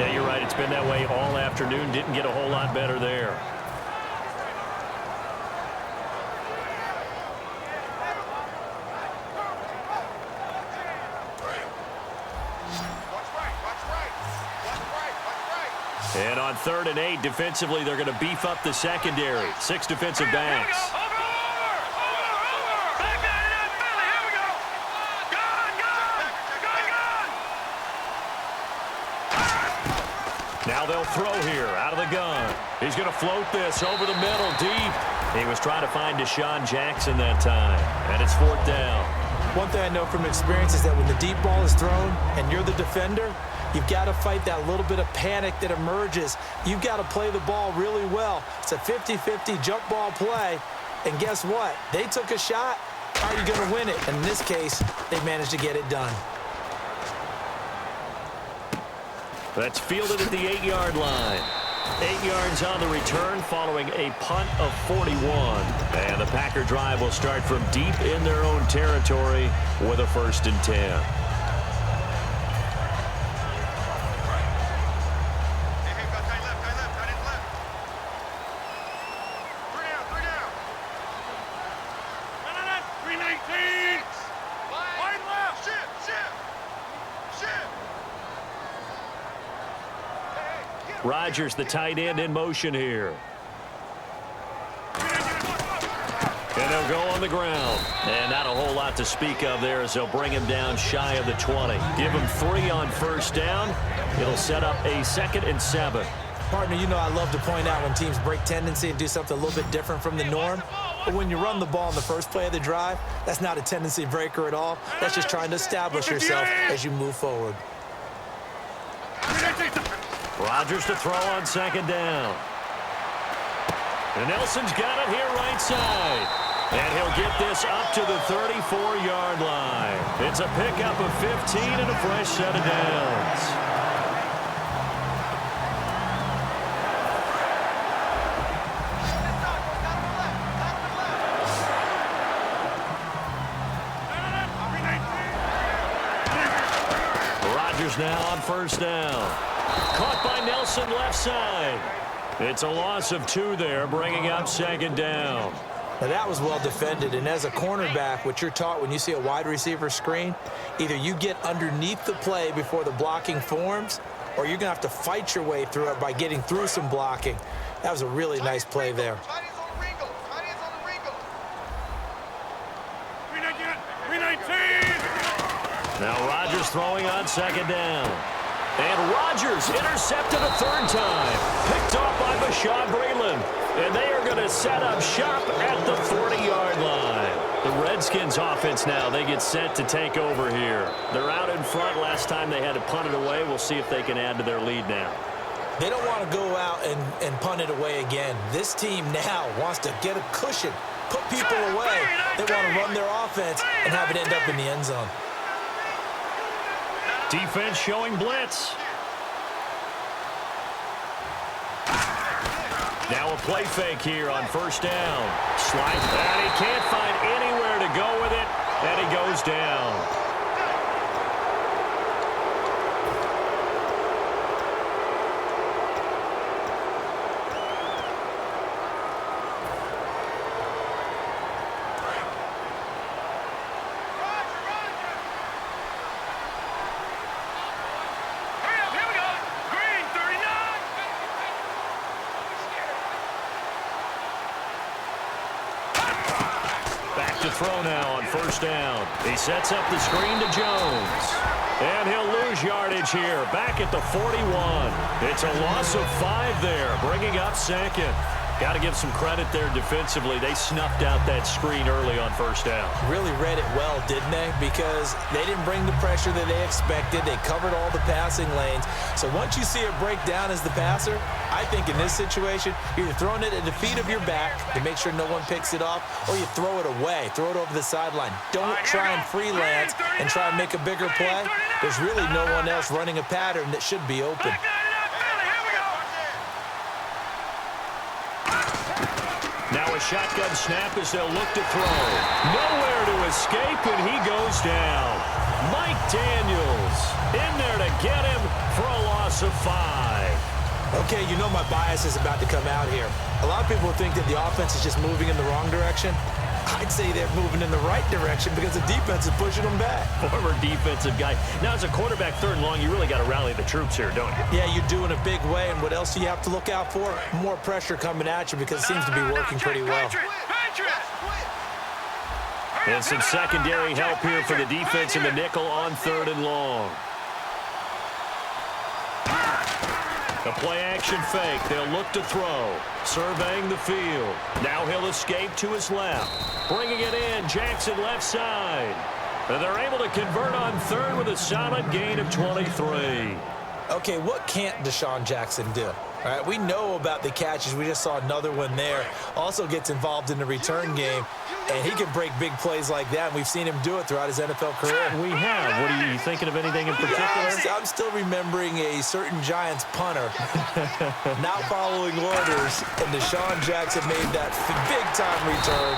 Yeah, you're right. It's been that way all afternoon. Didn't get a whole lot better there. And on 3rd and 8, defensively, they're going to beef up the secondary. 6 defensive backs. Now they'll throw here out of the gun. He's going to float this over the middle deep. He was trying to find Deshaun Jackson that time, and it's 4th down. One thing I know from experience is that when the deep ball is thrown and you're the defender, you've got to fight that little bit of panic that emerges. You've got to play the ball really well. It's a 50-50 jump ball play. And guess what? They took a shot. How are you going to win it? And in this case, they managed to get it done. That's fielded at the 8-yard line. 8 yards on the return following a punt of 41. And the Packer drive will start from deep in their own territory with a 1st and 10. Rodgers, the tight end, in motion here. And they'll go on the ground. And not a whole lot to speak of there as they'll bring him down shy of the 20. Give him 3 on 1st down. It'll set up a 2nd and 7. Partner, you know I love to point out when teams break tendency and do something a little bit different from the norm. But when you run the ball in the first play of the drive, that's not a tendency breaker at all. That's just trying to establish yourself as you move forward. Rodgers to throw on 2nd down. And Nelson's got it here right side. And he'll get this up to the 34-yard line. It's a pickup of 15 and a fresh set of downs. Rodgers now on 1st down. Caught by Nelson left side. It's a loss of 2 there, bringing up 2nd down. Now that was well defended, and as a cornerback, what you're taught when you see a wide receiver screen, either you get underneath the play before the blocking forms, or you're going to have to fight your way through it by getting through some blocking. That was a really nice play there. Now Rodgers throwing on 2nd down. And Rodgers intercepted a 3rd time. Picked off by Bashaud Breeland. And they are going to set up shop at the 40-yard line. The Redskins offense now, they get set to take over here. They're out in front. Last time they had to punt it away. We'll see if they can add to their lead now. They don't want to go out and punt it away again. This team now wants to get a cushion, put people away. They want to run their offense and have it end up in the end zone. Defense showing blitz. Now a play fake here on 1st down. Slide, and he can't find anywhere to go with it, and he goes down. To throw now on 1st down. He sets up the screen to Jones. And he'll lose yardage here, back at the 41. It's a loss of 5 there, bringing up second. Got to give some credit there defensively. They snuffed out that screen early on first down. Really read it well, didn't they? Because they didn't bring the pressure that they expected. They covered all the passing lanes. So once you see it break down as the passer, I think in this situation, you're either throwing it at the feet of your back to make sure no one picks it off, or you throw it away, throw it over the sideline. Don't try and freelance and try and make a bigger play. There's really no one else running a pattern that should be open. Now a shotgun snap as they'll look to throw. Nowhere to escape, and he goes down. Mike Daniels in there to get him for a loss of 5. Okay, you know my bias is about to come out here. A lot of people think that the offense is just moving in the wrong direction. I'd say they're moving in the right direction because the defense is pushing them back. Former defensive guy. Now, as a quarterback, 3rd and long, you really got to rally the troops here, don't you? Yeah, you do in a big way. And what else do you have to look out for? More pressure coming at you because it seems to be working pretty well. And some secondary help here for the defense in the nickel on 3rd and long. A play-action fake. They'll look to throw. Surveying the field. Now he'll escape to his left. Bringing it in. Jackson left side. And they're able to convert on 3rd with a solid gain of 23. Okay, what can't Deshaun Jackson do? All right, we know about the catches. We just saw another one there. Also gets involved in the return game, and he can break big plays like that. And we've seen him do it throughout his NFL career. We have. What are you thinking of anything in particular? Yeah, I'm still remembering a certain Giants punter not following orders, and Deshaun Jackson made that big-time return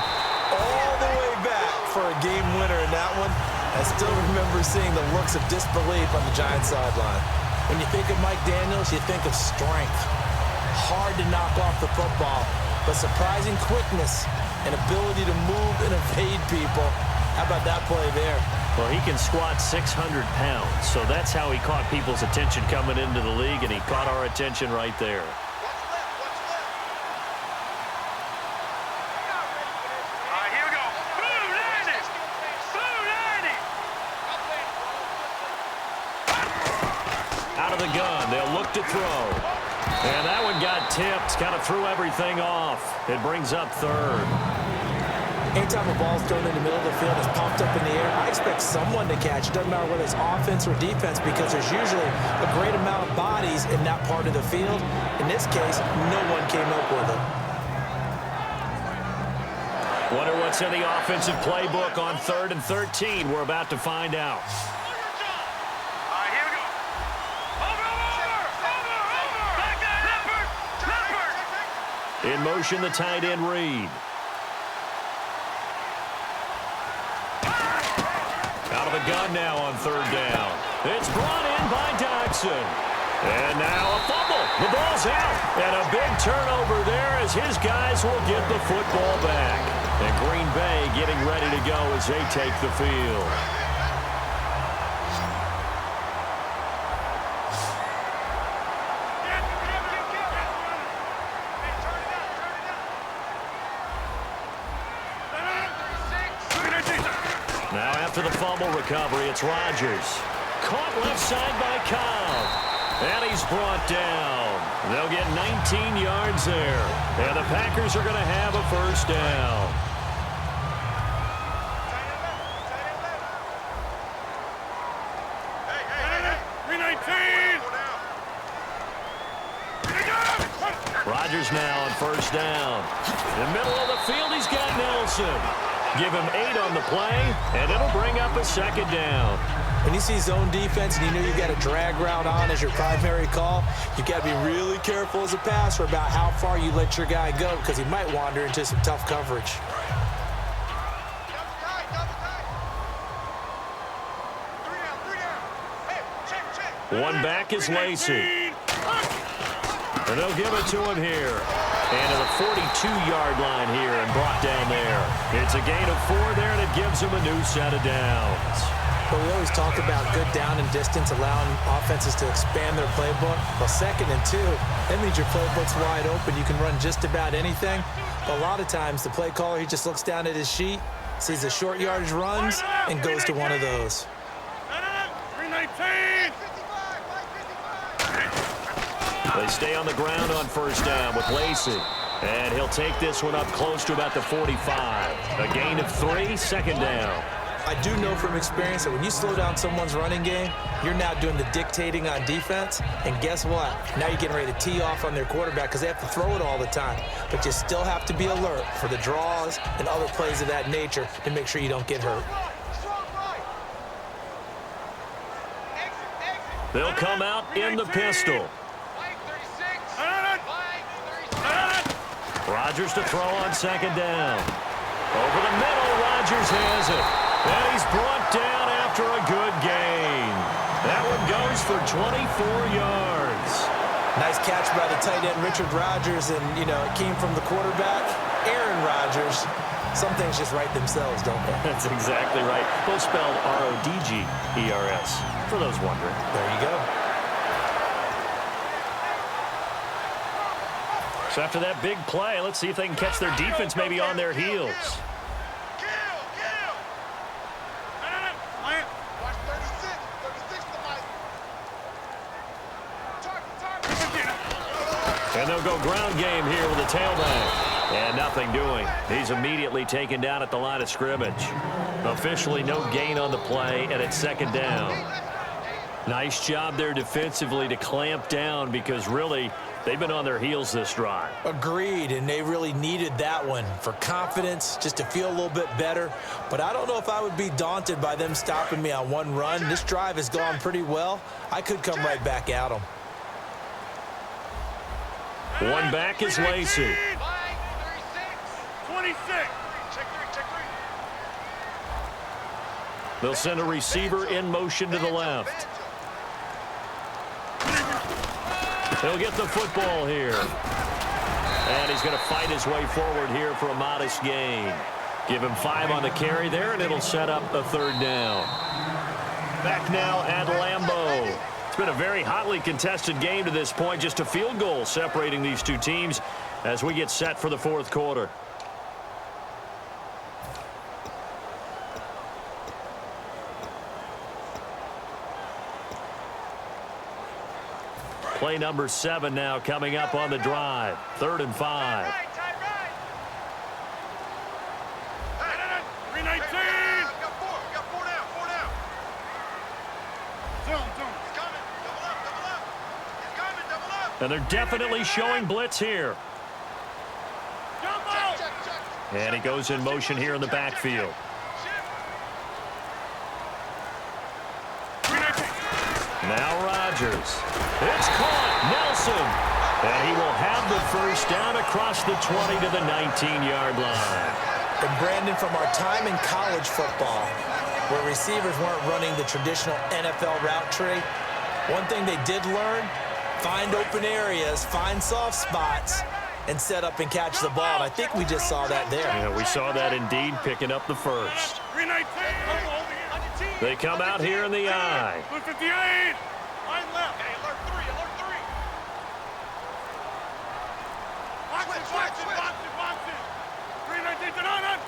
all the way back for a game winner in that one. I still remember seeing the looks of disbelief on the Giants sideline. When you think of Mike Daniels, you think of strength. Hard to knock off the football, but surprising quickness and ability to move and evade people. How about that play there? Well, he can squat 600 pounds, so that's how he caught people's attention coming into the league, and he caught our attention right there. Out of the gun, they'll look to throw. And that one got tipped, kind of threw everything off. It brings up 3rd. Anytime a ball's thrown in the middle of the field, it's pumped up in the air, I expect someone to catch. It doesn't matter whether it's offense or defense because there's usually a great amount of bodies in that part of the field. In this case, no one came up with it. Wonder what's in the offensive playbook on 3rd and 13. We're about to find out. In motion, the tight end Reed. Out of the gun now on 3rd down. It's brought in by Dodson. And now a fumble. The ball's out. And a big turnover there as his guys will get the football back. And Green Bay getting ready to go as they take the field. Now after the fumble recovery, it's Rodgers. Caught left side by Cobb. And he's brought down. They'll get 19 yards there. And the Packers are going to have a 1st down. Rodgers now on 1st down. In the middle of the field, he's got Nelson. Give him 8 on the play, and it'll bring up a 2nd down. When you see zone defense and you know you've got a drag route on as your primary call, you've got to be really careful as a passer about how far you let your guy go because he might wander into some tough coverage. One back is Lacey. And they'll give it to him here. And to the 42-yard line here and brought down there. It's a gain of 4 there, and it gives him a new set of downs. But we always talk about good down and distance, allowing offenses to expand their playbook. Well, 2nd and 2, that means your playbook's wide open. You can run just about anything. But a lot of times, the play caller, he just looks down at his sheet, sees the short yardage runs, and goes to one of those. They stay on the ground on first down with Lacey. And he'll take this one up close to about the 45. A gain of 3, second down. I do know from experience that when you slow down someone's running game, you're now doing the dictating on defense. And guess what? Now you're getting ready to tee off on their quarterback because they have to throw it all the time. But you still have to be alert for the draws and other plays of that nature to make sure you don't get hurt. They'll come out in the pistol. Rodgers to throw on second down. Over the middle, Rodgers has it. And he's brought down after a good gain. That one goes for 24 yards. Nice catch by the tight end, Richard Rodgers, and, you know, it came from the quarterback, Aaron Rodgers. Some things just write themselves, don't they? That's exactly right. Both spelled R-O-D-G-E-R-S, for those wondering. There you go. So after that big play, let's see if they can catch their defense maybe on their heels. And they'll go ground game here with the tailback. And nothing doing. He's immediately taken down at the line of scrimmage. Officially no gain on the play, and it's second down. Nice job there defensively to clamp down because really they've been on their heels this drive. Agreed, and they really needed that one for confidence, just to feel a little bit better. But I don't know if I would be daunted by them stopping me on one run. This drive has gone pretty well. I could come right back at them. One back is Lacey. 26. They'll send a receiver in motion to the left. He'll get the football here. And he's going to fight his way forward here for a modest gain. Give him 5 on the carry there, and it'll set up a third down. Back now at Lambeau. It's been a very hotly contested game to this point. Just a field goal separating these two teams as we get set for the fourth quarter. Play number 7 now coming up on the drive. 3rd and 5. 319. And they're definitely showing blitz here. And he goes in motion here in the backfield. Now Rodgers. It's caught. Nelson. And he will have the first down across the 20 to the 19-yard line. And Brandon, from our time in college football, where receivers weren't running the traditional NFL route tree, one thing they did learn, find open areas, find soft spots, and set up and catch the ball. And I think we just saw that there. Yeah, we saw that indeed, picking up the first. 319. They come out here in the eye. 58. Line left. Okay, alert 3. Box it. 319.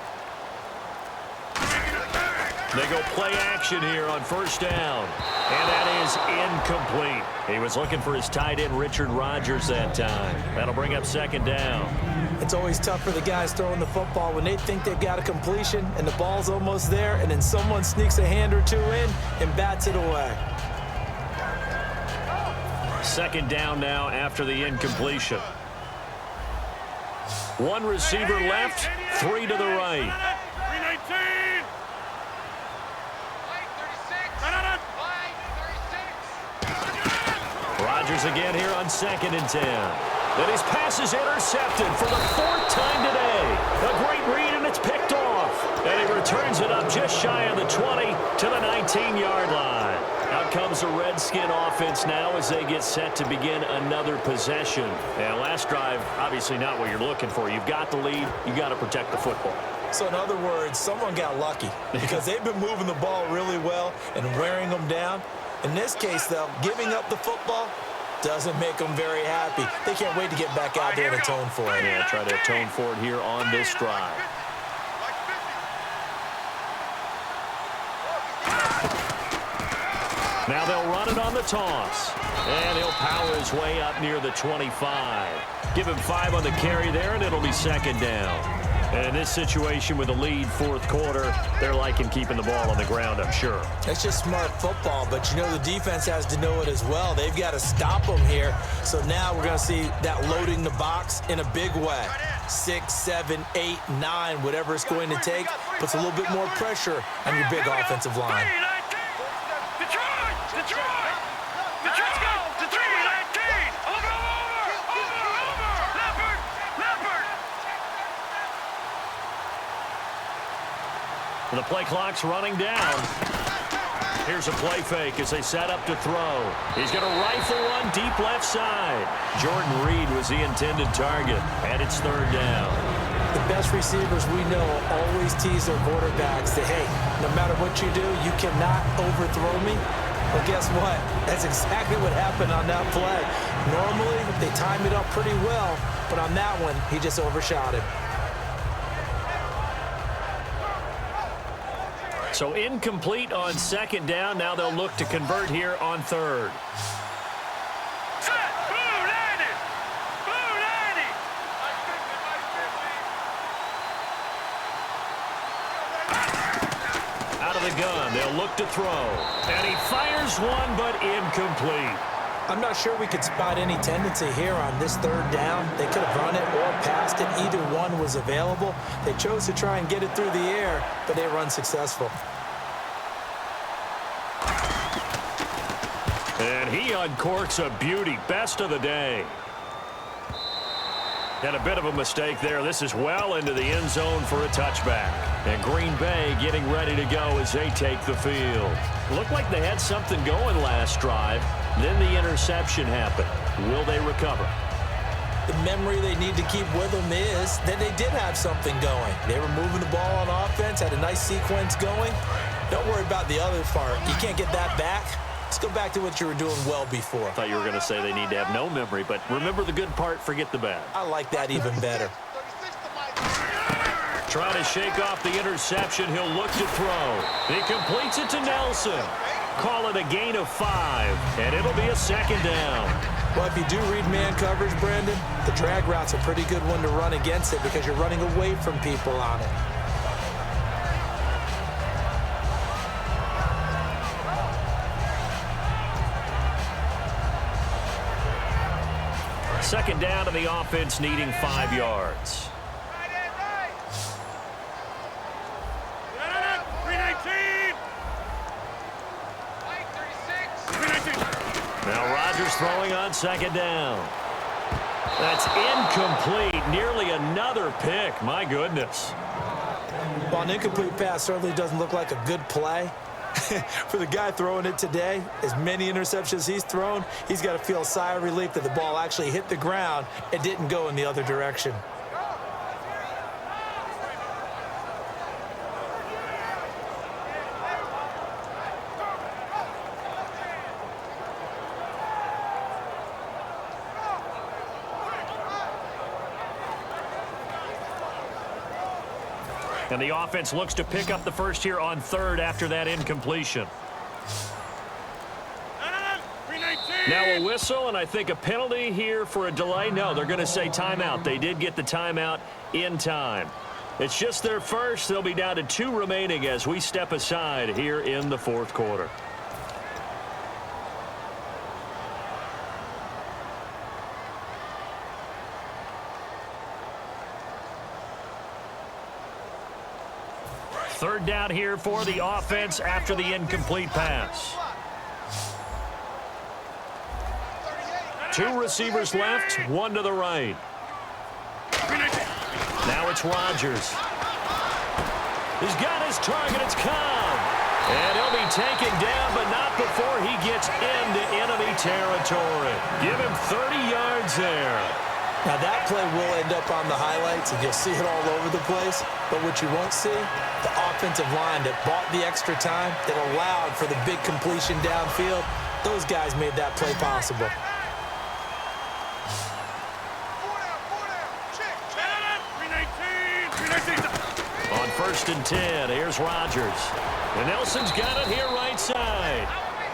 They go play action here on first down. And that is incomplete. He was looking for his tight end, Richard Rodgers, that time. That'll bring up second down. It's always tough for the guys throwing the football when they think they've got a completion and the ball's almost there, and then someone sneaks a hand or two in and bats it away. Second down now after the incompletion. One receiver left, 3 to the right. 319. Rodgers again here on 2nd and 10. And his pass is intercepted for the 4th time today. A great read, and it's picked off. And he returns it up just shy of the 20 to the 19-yard line. Out comes the Redskin offense now as they get set to begin another possession. And last drive, obviously not what you're looking for. You've got the lead. You've got to protect the football. So in other words, someone got lucky because they've been moving the ball really well and wearing them down. In this case, though, giving up the football doesn't make them very happy. They can't wait to get back out there and atone for it. Yeah, try to atone for it here on this drive. Now Now they'll run it on the toss. And he'll power his way up near the 25. Give him 5 on the carry there, and it'll be second down. And in this situation with a lead fourth quarter, they're liking keeping the ball on the ground, I'm sure. It's just smart football, but you know the defense has to know it as well. They've got to stop them here. So now we're going to see that loading the box in a big way. 6, 7, 8, 9, whatever it's going to take, puts a little bit more pressure on your big offensive line. The play clock's running down. Here's a play fake as they set up to throw. He's going to rifle one deep left side. Jordan Reed was the intended target, and it's third down. The best receivers we know always tease their quarterbacks that, hey, no matter what you do, you cannot overthrow me. Well, guess what? That's exactly what happened on that play. Normally, they time it up pretty well, but on that one, he just overshot it. So incomplete on second down. Now they'll look to convert here on third. Out of the gun, they'll look to throw. And he fires one, but incomplete. I'm not sure we could spot any tendency here on this third down. They could have run it or passed it. Either one was available. They chose to try and get it through the air, but they were unsuccessful. And he uncorks a beauty. Best of the day. And a bit of a mistake there. This is well into the end zone for a touchback. And Green Bay getting ready to go as they take the field. Looked like they had something going last drive. Then the interception happened. Will they recover? The memory they need to keep with them is that they did have something going. They were moving the ball on offense, had a nice sequence going. Don't worry about the other part. You can't get that back. Let's go back to what you were doing well before. I thought you were going to say they need to have no memory, but remember the good part, forget the bad. I like that even better. Trying to shake off the interception. He'll look to throw. He completes it to Nelson. Call it a gain of 5, and it'll be a second down. Well, if you do read man coverage, Brandon, the drag route's a pretty good one to run against it because you're running away from people on it. Second down to the offense, needing 5 yards. Now Rodgers throwing on second down. That's incomplete. Nearly another pick. My goodness. Well, an incomplete pass certainly doesn't look like a good play. For the guy throwing it today, as many interceptions he's thrown, he's got to feel a sigh of relief that the ball actually hit the ground and didn't go in the other direction. And the offense looks to pick up the first here on third after that incompletion. Now a whistle, and I think a penalty here for a delay. No, they're going to say timeout. They did get the timeout in time. It's just their first. They'll be down to 2 remaining as we step aside here in the fourth quarter. Third down here for the offense after the incomplete pass. 2 receivers left, 1 to the right. Now it's Rodgers. He's got his target. It's Cobb. And he'll be taken down, but not before he gets into enemy territory. Give him 30 yards there. Now, that play will end up on the highlights, and you'll see it all over the place. But what you won't see, the offensive line that bought the extra time, that allowed for the big completion downfield, those guys made that play possible. On 1st and 10, here's Rodgers. And Nelson's got it here right side.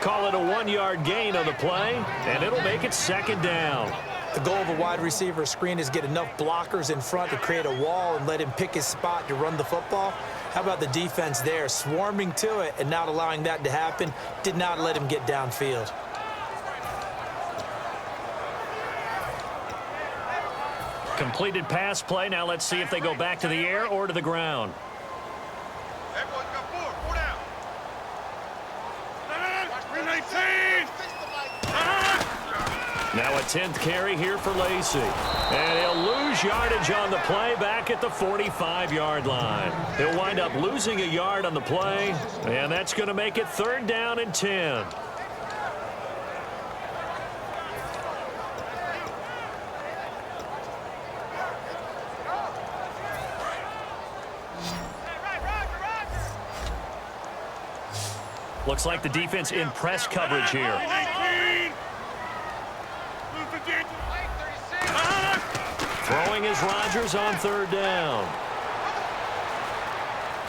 Call it a 1-yard gain on the play, and it'll make it second down. The goal of a wide receiver screen is get enough blockers in front to create a wall and let him pick his spot to run the football. How about the defense there, swarming to it and not allowing that to happen? Did not let him get downfield. Completed pass play. Now let's see if they go back to the air or to the ground. Everyone's got four down. 319. Now a 10th carry here for Lacey. And he'll lose yardage on the play back at the 45-yard line. He'll wind up losing a yard on the play, and that's going to make it 3rd down and 10. Looks like the defense in press coverage here. Throwing is Rodgers on 3rd down.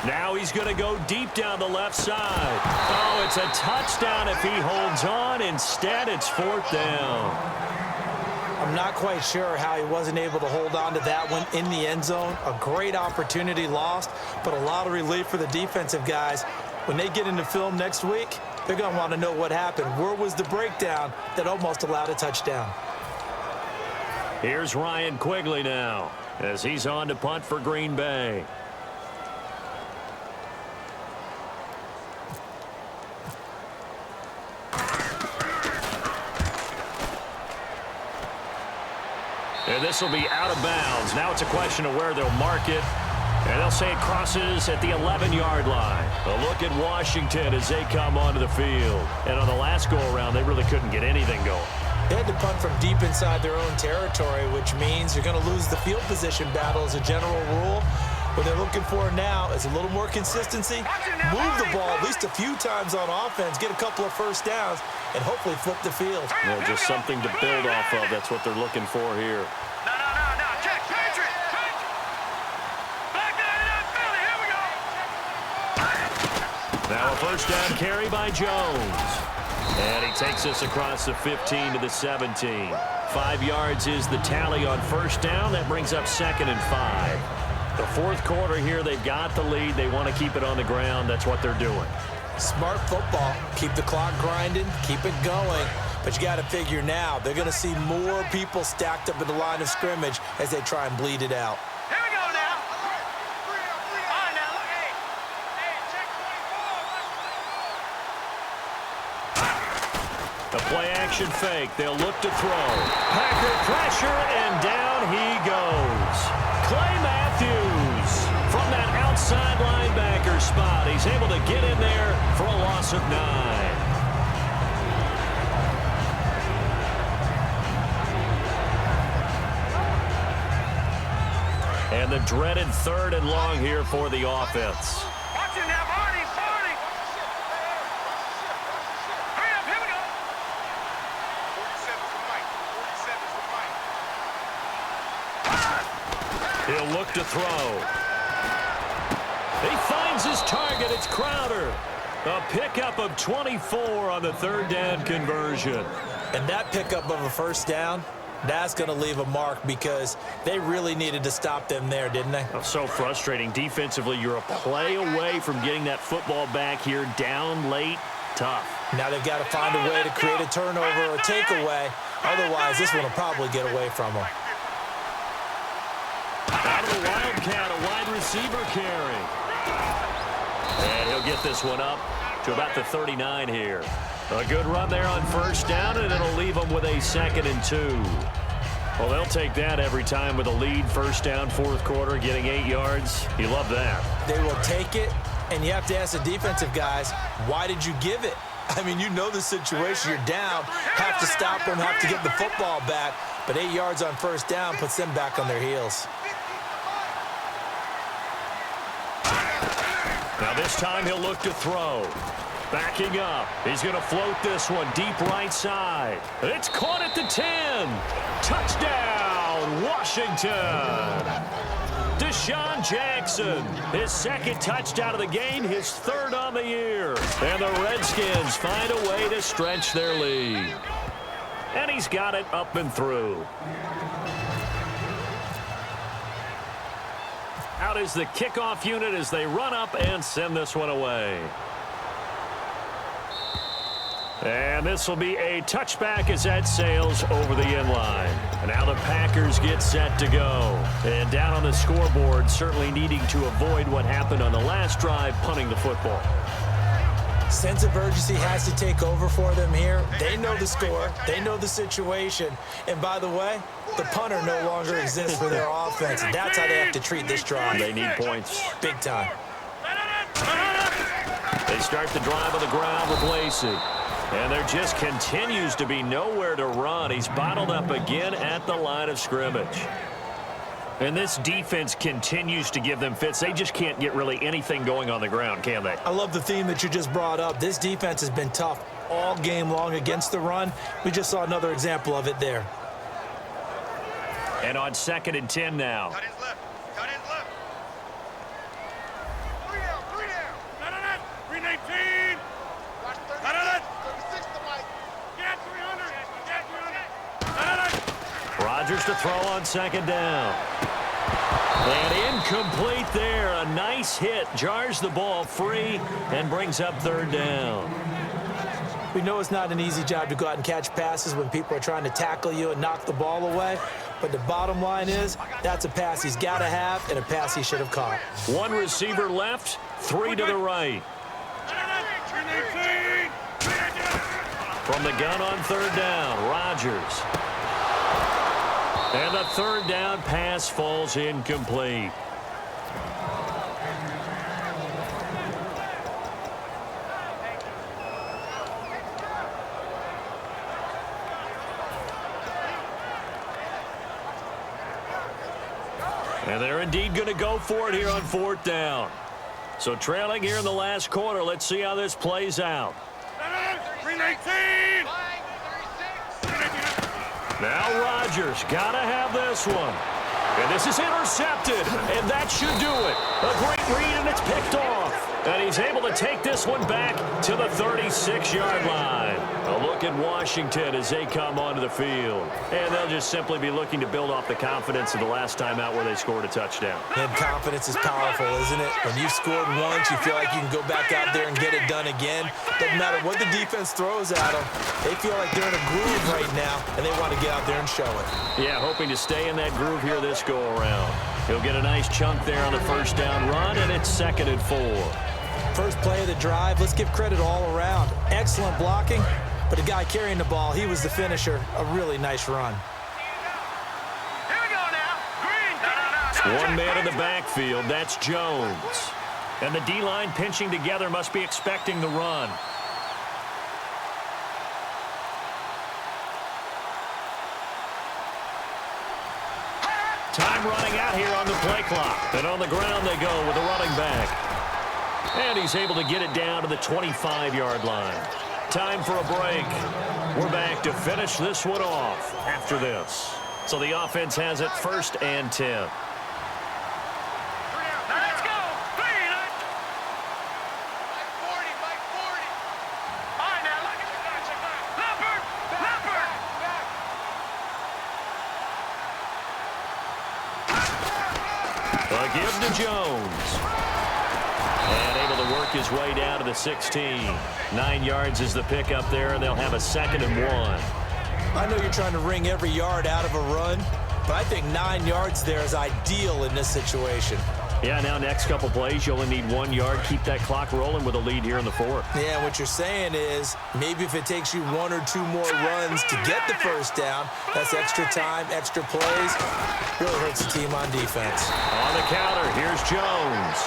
Now he's going to go deep down the left side. Oh, it's a touchdown if he holds on. Instead, it's 4th down. I'm not quite sure how he wasn't able to hold on to that one in the end zone. A great opportunity lost, but a lot of relief for the defensive guys. When they get into film next week, they're going to want to know what happened. Where was the breakdown that almost allowed a touchdown? Here's Ryan Quigley now as he's on to punt for Green Bay. And this will be out of bounds. Now it's a question of where they'll mark it. And they'll say it crosses at the 11-yard line. A look at Washington as they come onto the field. And on the last go-around, they really couldn't get anything going. They had to punt from deep inside their own territory, which means you're going to lose the field position battle as a general rule. What they're looking for now is a little more consistency, move the ball at least a few times on offense, get a couple of first downs, and hopefully flip the field. Well, just something to build off of. That's what they're looking for here. No. Check. Patriot. Back down Philly. Here we go. Now a first down carry by Jones. And he takes us across the 15 to the 17. 5 yards is the tally on first down. That brings up 2nd and 5. The 4th quarter here, they've got the lead. They want to keep it on the ground. That's what they're doing. Smart football. Keep the clock grinding. Keep it going. But you got to figure now, they're going to see more people stacked up in the line of scrimmage as they try and bleed it out. Here we go now. All right, now, look. Hey, check 24. The play-action fake. They'll look to throw. Packer pressure, and down he goes. Clay Matthews from that outside linebacker spot. He's able to get in there for a loss of 9. And the dreaded 3rd and long here for the offense. Watch it now, Barney. Hurry up, here we go. 47's the fight. He'll look to throw. He finds his target. It's Crowder. A pickup of 24 on the 3rd down conversion. And that pickup of a first down, that's going to leave a mark because they really needed to stop them there, didn't they? Oh, so frustrating. Defensively, you're a play away from getting that football back here down late. Tough. Now they've got to find a way to create a turnover or takeaway. Otherwise, this one will probably get away from them. Out of the Wildcat, a wide receiver carry. And he'll get this one up to about the 39 here. A good run there on first down, and it'll leave them with a 2nd and 2. Well, they'll take that every time with a lead. First down, 4th quarter, getting 8 yards. You love that. They will take it, and you have to ask the defensive guys, why did you give it? I mean, you know the situation. You're down, have to stop them, have to get the football back. But 8 yards on first down puts them back on their heels. Now this time he'll look to throw. Backing up. He's going to float this one deep right side. It's caught at the 10. Touchdown, Washington. Deshaun Jackson, his second touchdown of the game, his third on the year. And the Redskins find a way to stretch their lead. And he's got it up and through. Out is the kickoff unit as they run up and send this one away. And this will be a touchback as that sails over the end line. And now the Packers get set to go. And down on the scoreboard, certainly needing to avoid what happened on the last drive, punting the football. Sense of urgency has to take over for them here. They know the score. They know the situation. And by the way, the punter no longer exists for their offense. And that's how they have to treat this drive. They need points. Big time. They start the drive on the ground with Lacey. And there just continues to be nowhere to run. He's bottled up again at the line of scrimmage. And this defense continues to give them fits. They just can't get really anything going on the ground, can they? I love the theme that you just brought up. This defense has been tough all game long against the run. We just saw another example of it there. And on 2nd and 10 now. Cut his left. Cut his left. 3 down. 3 down. Cut it. 319. Watch 36. 36 to Mike. Get 300. Get 300. Cut it. Rodgers to throw on 2nd down. And incomplete there. A nice hit. Jars the ball free and brings up 3rd down. We know it's not an easy job to go out and catch passes when people are trying to tackle you and knock the ball away. But the bottom line is, that's a pass he's got to have and a pass he should have caught. One receiver left, 3 to the right. From the gun on 3rd down, Rodgers. And the 3rd down pass falls incomplete. And they're indeed going to go for it here on 4th down. So trailing here in the last quarter. Let's see how this plays out. 319. Now Rodgers got to have this one. And this is intercepted. And that should do it. A great read, and it's picked off. And he's able to take this one back to the 36-yard line. A look at Washington as they come onto the field. And they'll just simply be looking to build off the confidence of the last time out where they scored a touchdown. And confidence is powerful, isn't it? When you've scored once, you feel like you can go back out there and get it done again. Doesn't matter what the defense throws at them. They feel like they're in a groove right now, and they want to get out there and show it. Yeah, hoping to stay in that groove here this go-around. He'll get a nice chunk there on the 1st down run, and it's 2nd and 4. First play of the drive, let's give credit all around. Excellent blocking, but the guy carrying the ball, he was the finisher. A really nice run. Here we go now. Green. One man in the backfield, that's Jones. And the D-line pinching together must be expecting the run. Time running out here on the play clock. And on the ground they go with a running back. And he's able to get it down to the 25-yard line. Time for a break. We're back to finish this one off after this. So the offense has it 1st and 10. Now let's go. Green. Mike 40. Mike 40. All right, now look at the guy. Check that. Leopard. A give to Jones. And able to work his way down to the 16. 9 yards is the pickup there, and they'll have a 2nd and 1. I know you're trying to wring every yard out of a run, but I think 9 yards there is ideal in this situation. Yeah, now next couple plays, you only need 1 yard. Keep that clock rolling with a lead here in the 4th. Yeah, what you're saying is maybe if it takes you 1 or 2 more runs to get the 1st down, that's extra time, extra plays. Really hurts the team on defense. On the counter, here's Jones.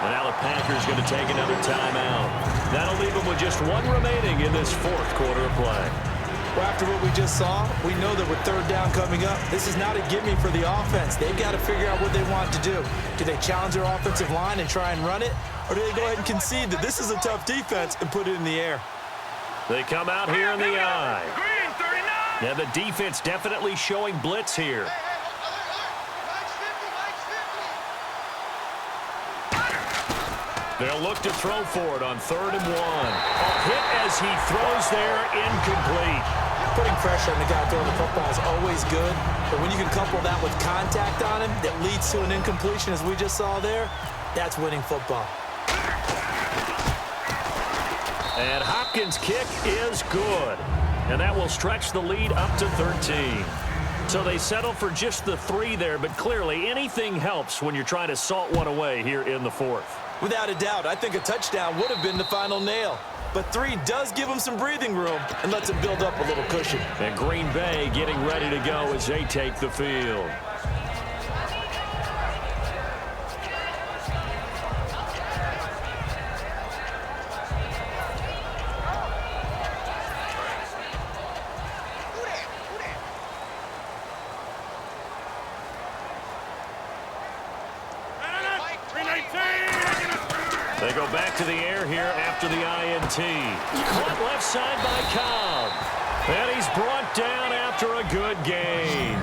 And now the Packers going to take another timeout. That'll leave them with just 1 remaining in this 4th quarter of play. Well, after what we just saw, we know that with 3rd down coming up, this is not a gimme for the offense. They've got to figure out what they want to do. Do they challenge their offensive line and try and run it? Or do they go ahead and concede that this is a tough defense and put it in the air? They come out here in the eye. Green 39. Now the defense definitely showing blitz here. Mike 50. They'll look to throw for it on 3rd and 1. A hit as he throws there, incomplete. Putting pressure on the guy throwing the football is always good, but when you can couple that with contact on him that leads to an incompletion, as we just saw there, that's winning football. And Hopkins' kick is good. And that will stretch the lead up to 13. So they settle for just the 3 there, but clearly anything helps when you're trying to salt one away here in the 4th. Without a doubt, I think a touchdown would have been the final nail. But 3 does give them some breathing room and lets them build up a little cushion. And Green Bay getting ready to go as they take the field. They go back to the air here after the INT. Caught left side by Cobb. And he's brought down after a good gain.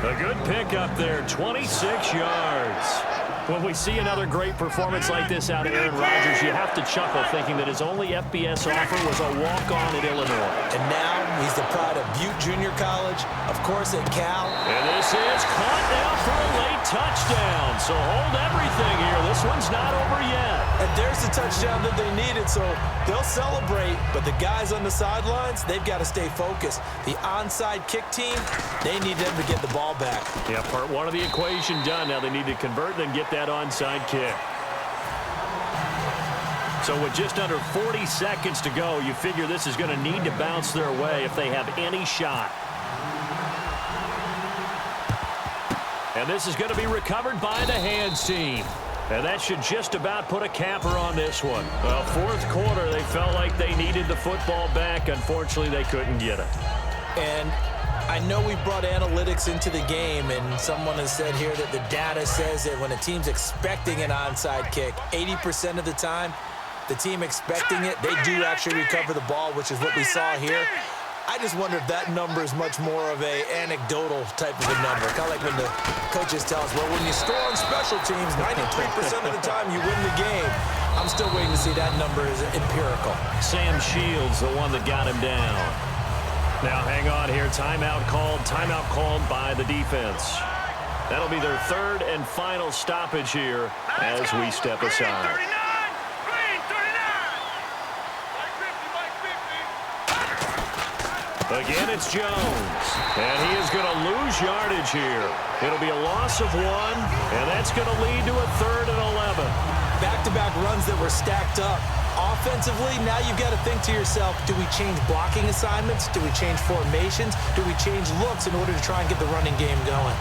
A good pickup there, 26 yards. When we see another great performance like this out of Aaron Rodgers, you have to chuckle thinking that his only FBS offer was a walk-on at Illinois. And now he's the pride of Butte Junior College, of course at Cal. And this is caught now for a late touchdown. So hold everything here. This one's not over yet. And there's the touchdown that they needed, so they'll celebrate. But the guys on the sidelines, they've got to stay focused. The onside kick team, they need them to get the ball back. Yeah, part 1 of the equation done. Now they need to convert and get that onside kick. So with just under 40 seconds to go, you figure this is going to need to bounce their way if they have any shot. And this is going to be recovered by the hands team. And that should just about put a capper on this one. Well, 4th quarter, they felt like they needed the football back. Unfortunately, they couldn't get it. And I know we brought analytics into the game, and someone has said here that the data says that when a team's expecting an onside kick, 80% of the time, the team expecting it, they do actually recover the ball, which is what we saw here. I just wonder if that number is much more of a anecdotal type of a number. Kind of like when the coaches tell us, well, when you score on special teams, 93% of the time you win the game. I'm still waiting to see that number is empirical. Sam Shields, the one that got him down. Now hang on here. Timeout called by the defense. That'll be their 3rd and final stoppage here as we step aside. Again, it's Jones. And he is going to lose yardage here. It'll be a loss of 1, and that's going to lead to a 3rd and 11. Back-to-back runs that were stacked up. Offensively, now you've got to think to yourself, do we change blocking assignments? Do we change formations? Do we change looks in order to try and get the running game going?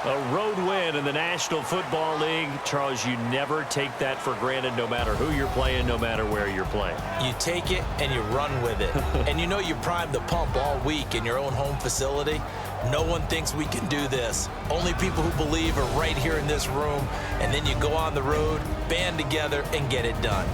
A road win in the National Football League. Charles, you never take that for granted no matter who you're playing, no matter where you're playing. You take it and you run with it. And you know you primed the pump all week in your own home facility. No one thinks we can do this. Only people who believe are right here in this room. And then you go on the road, band together, and get it done.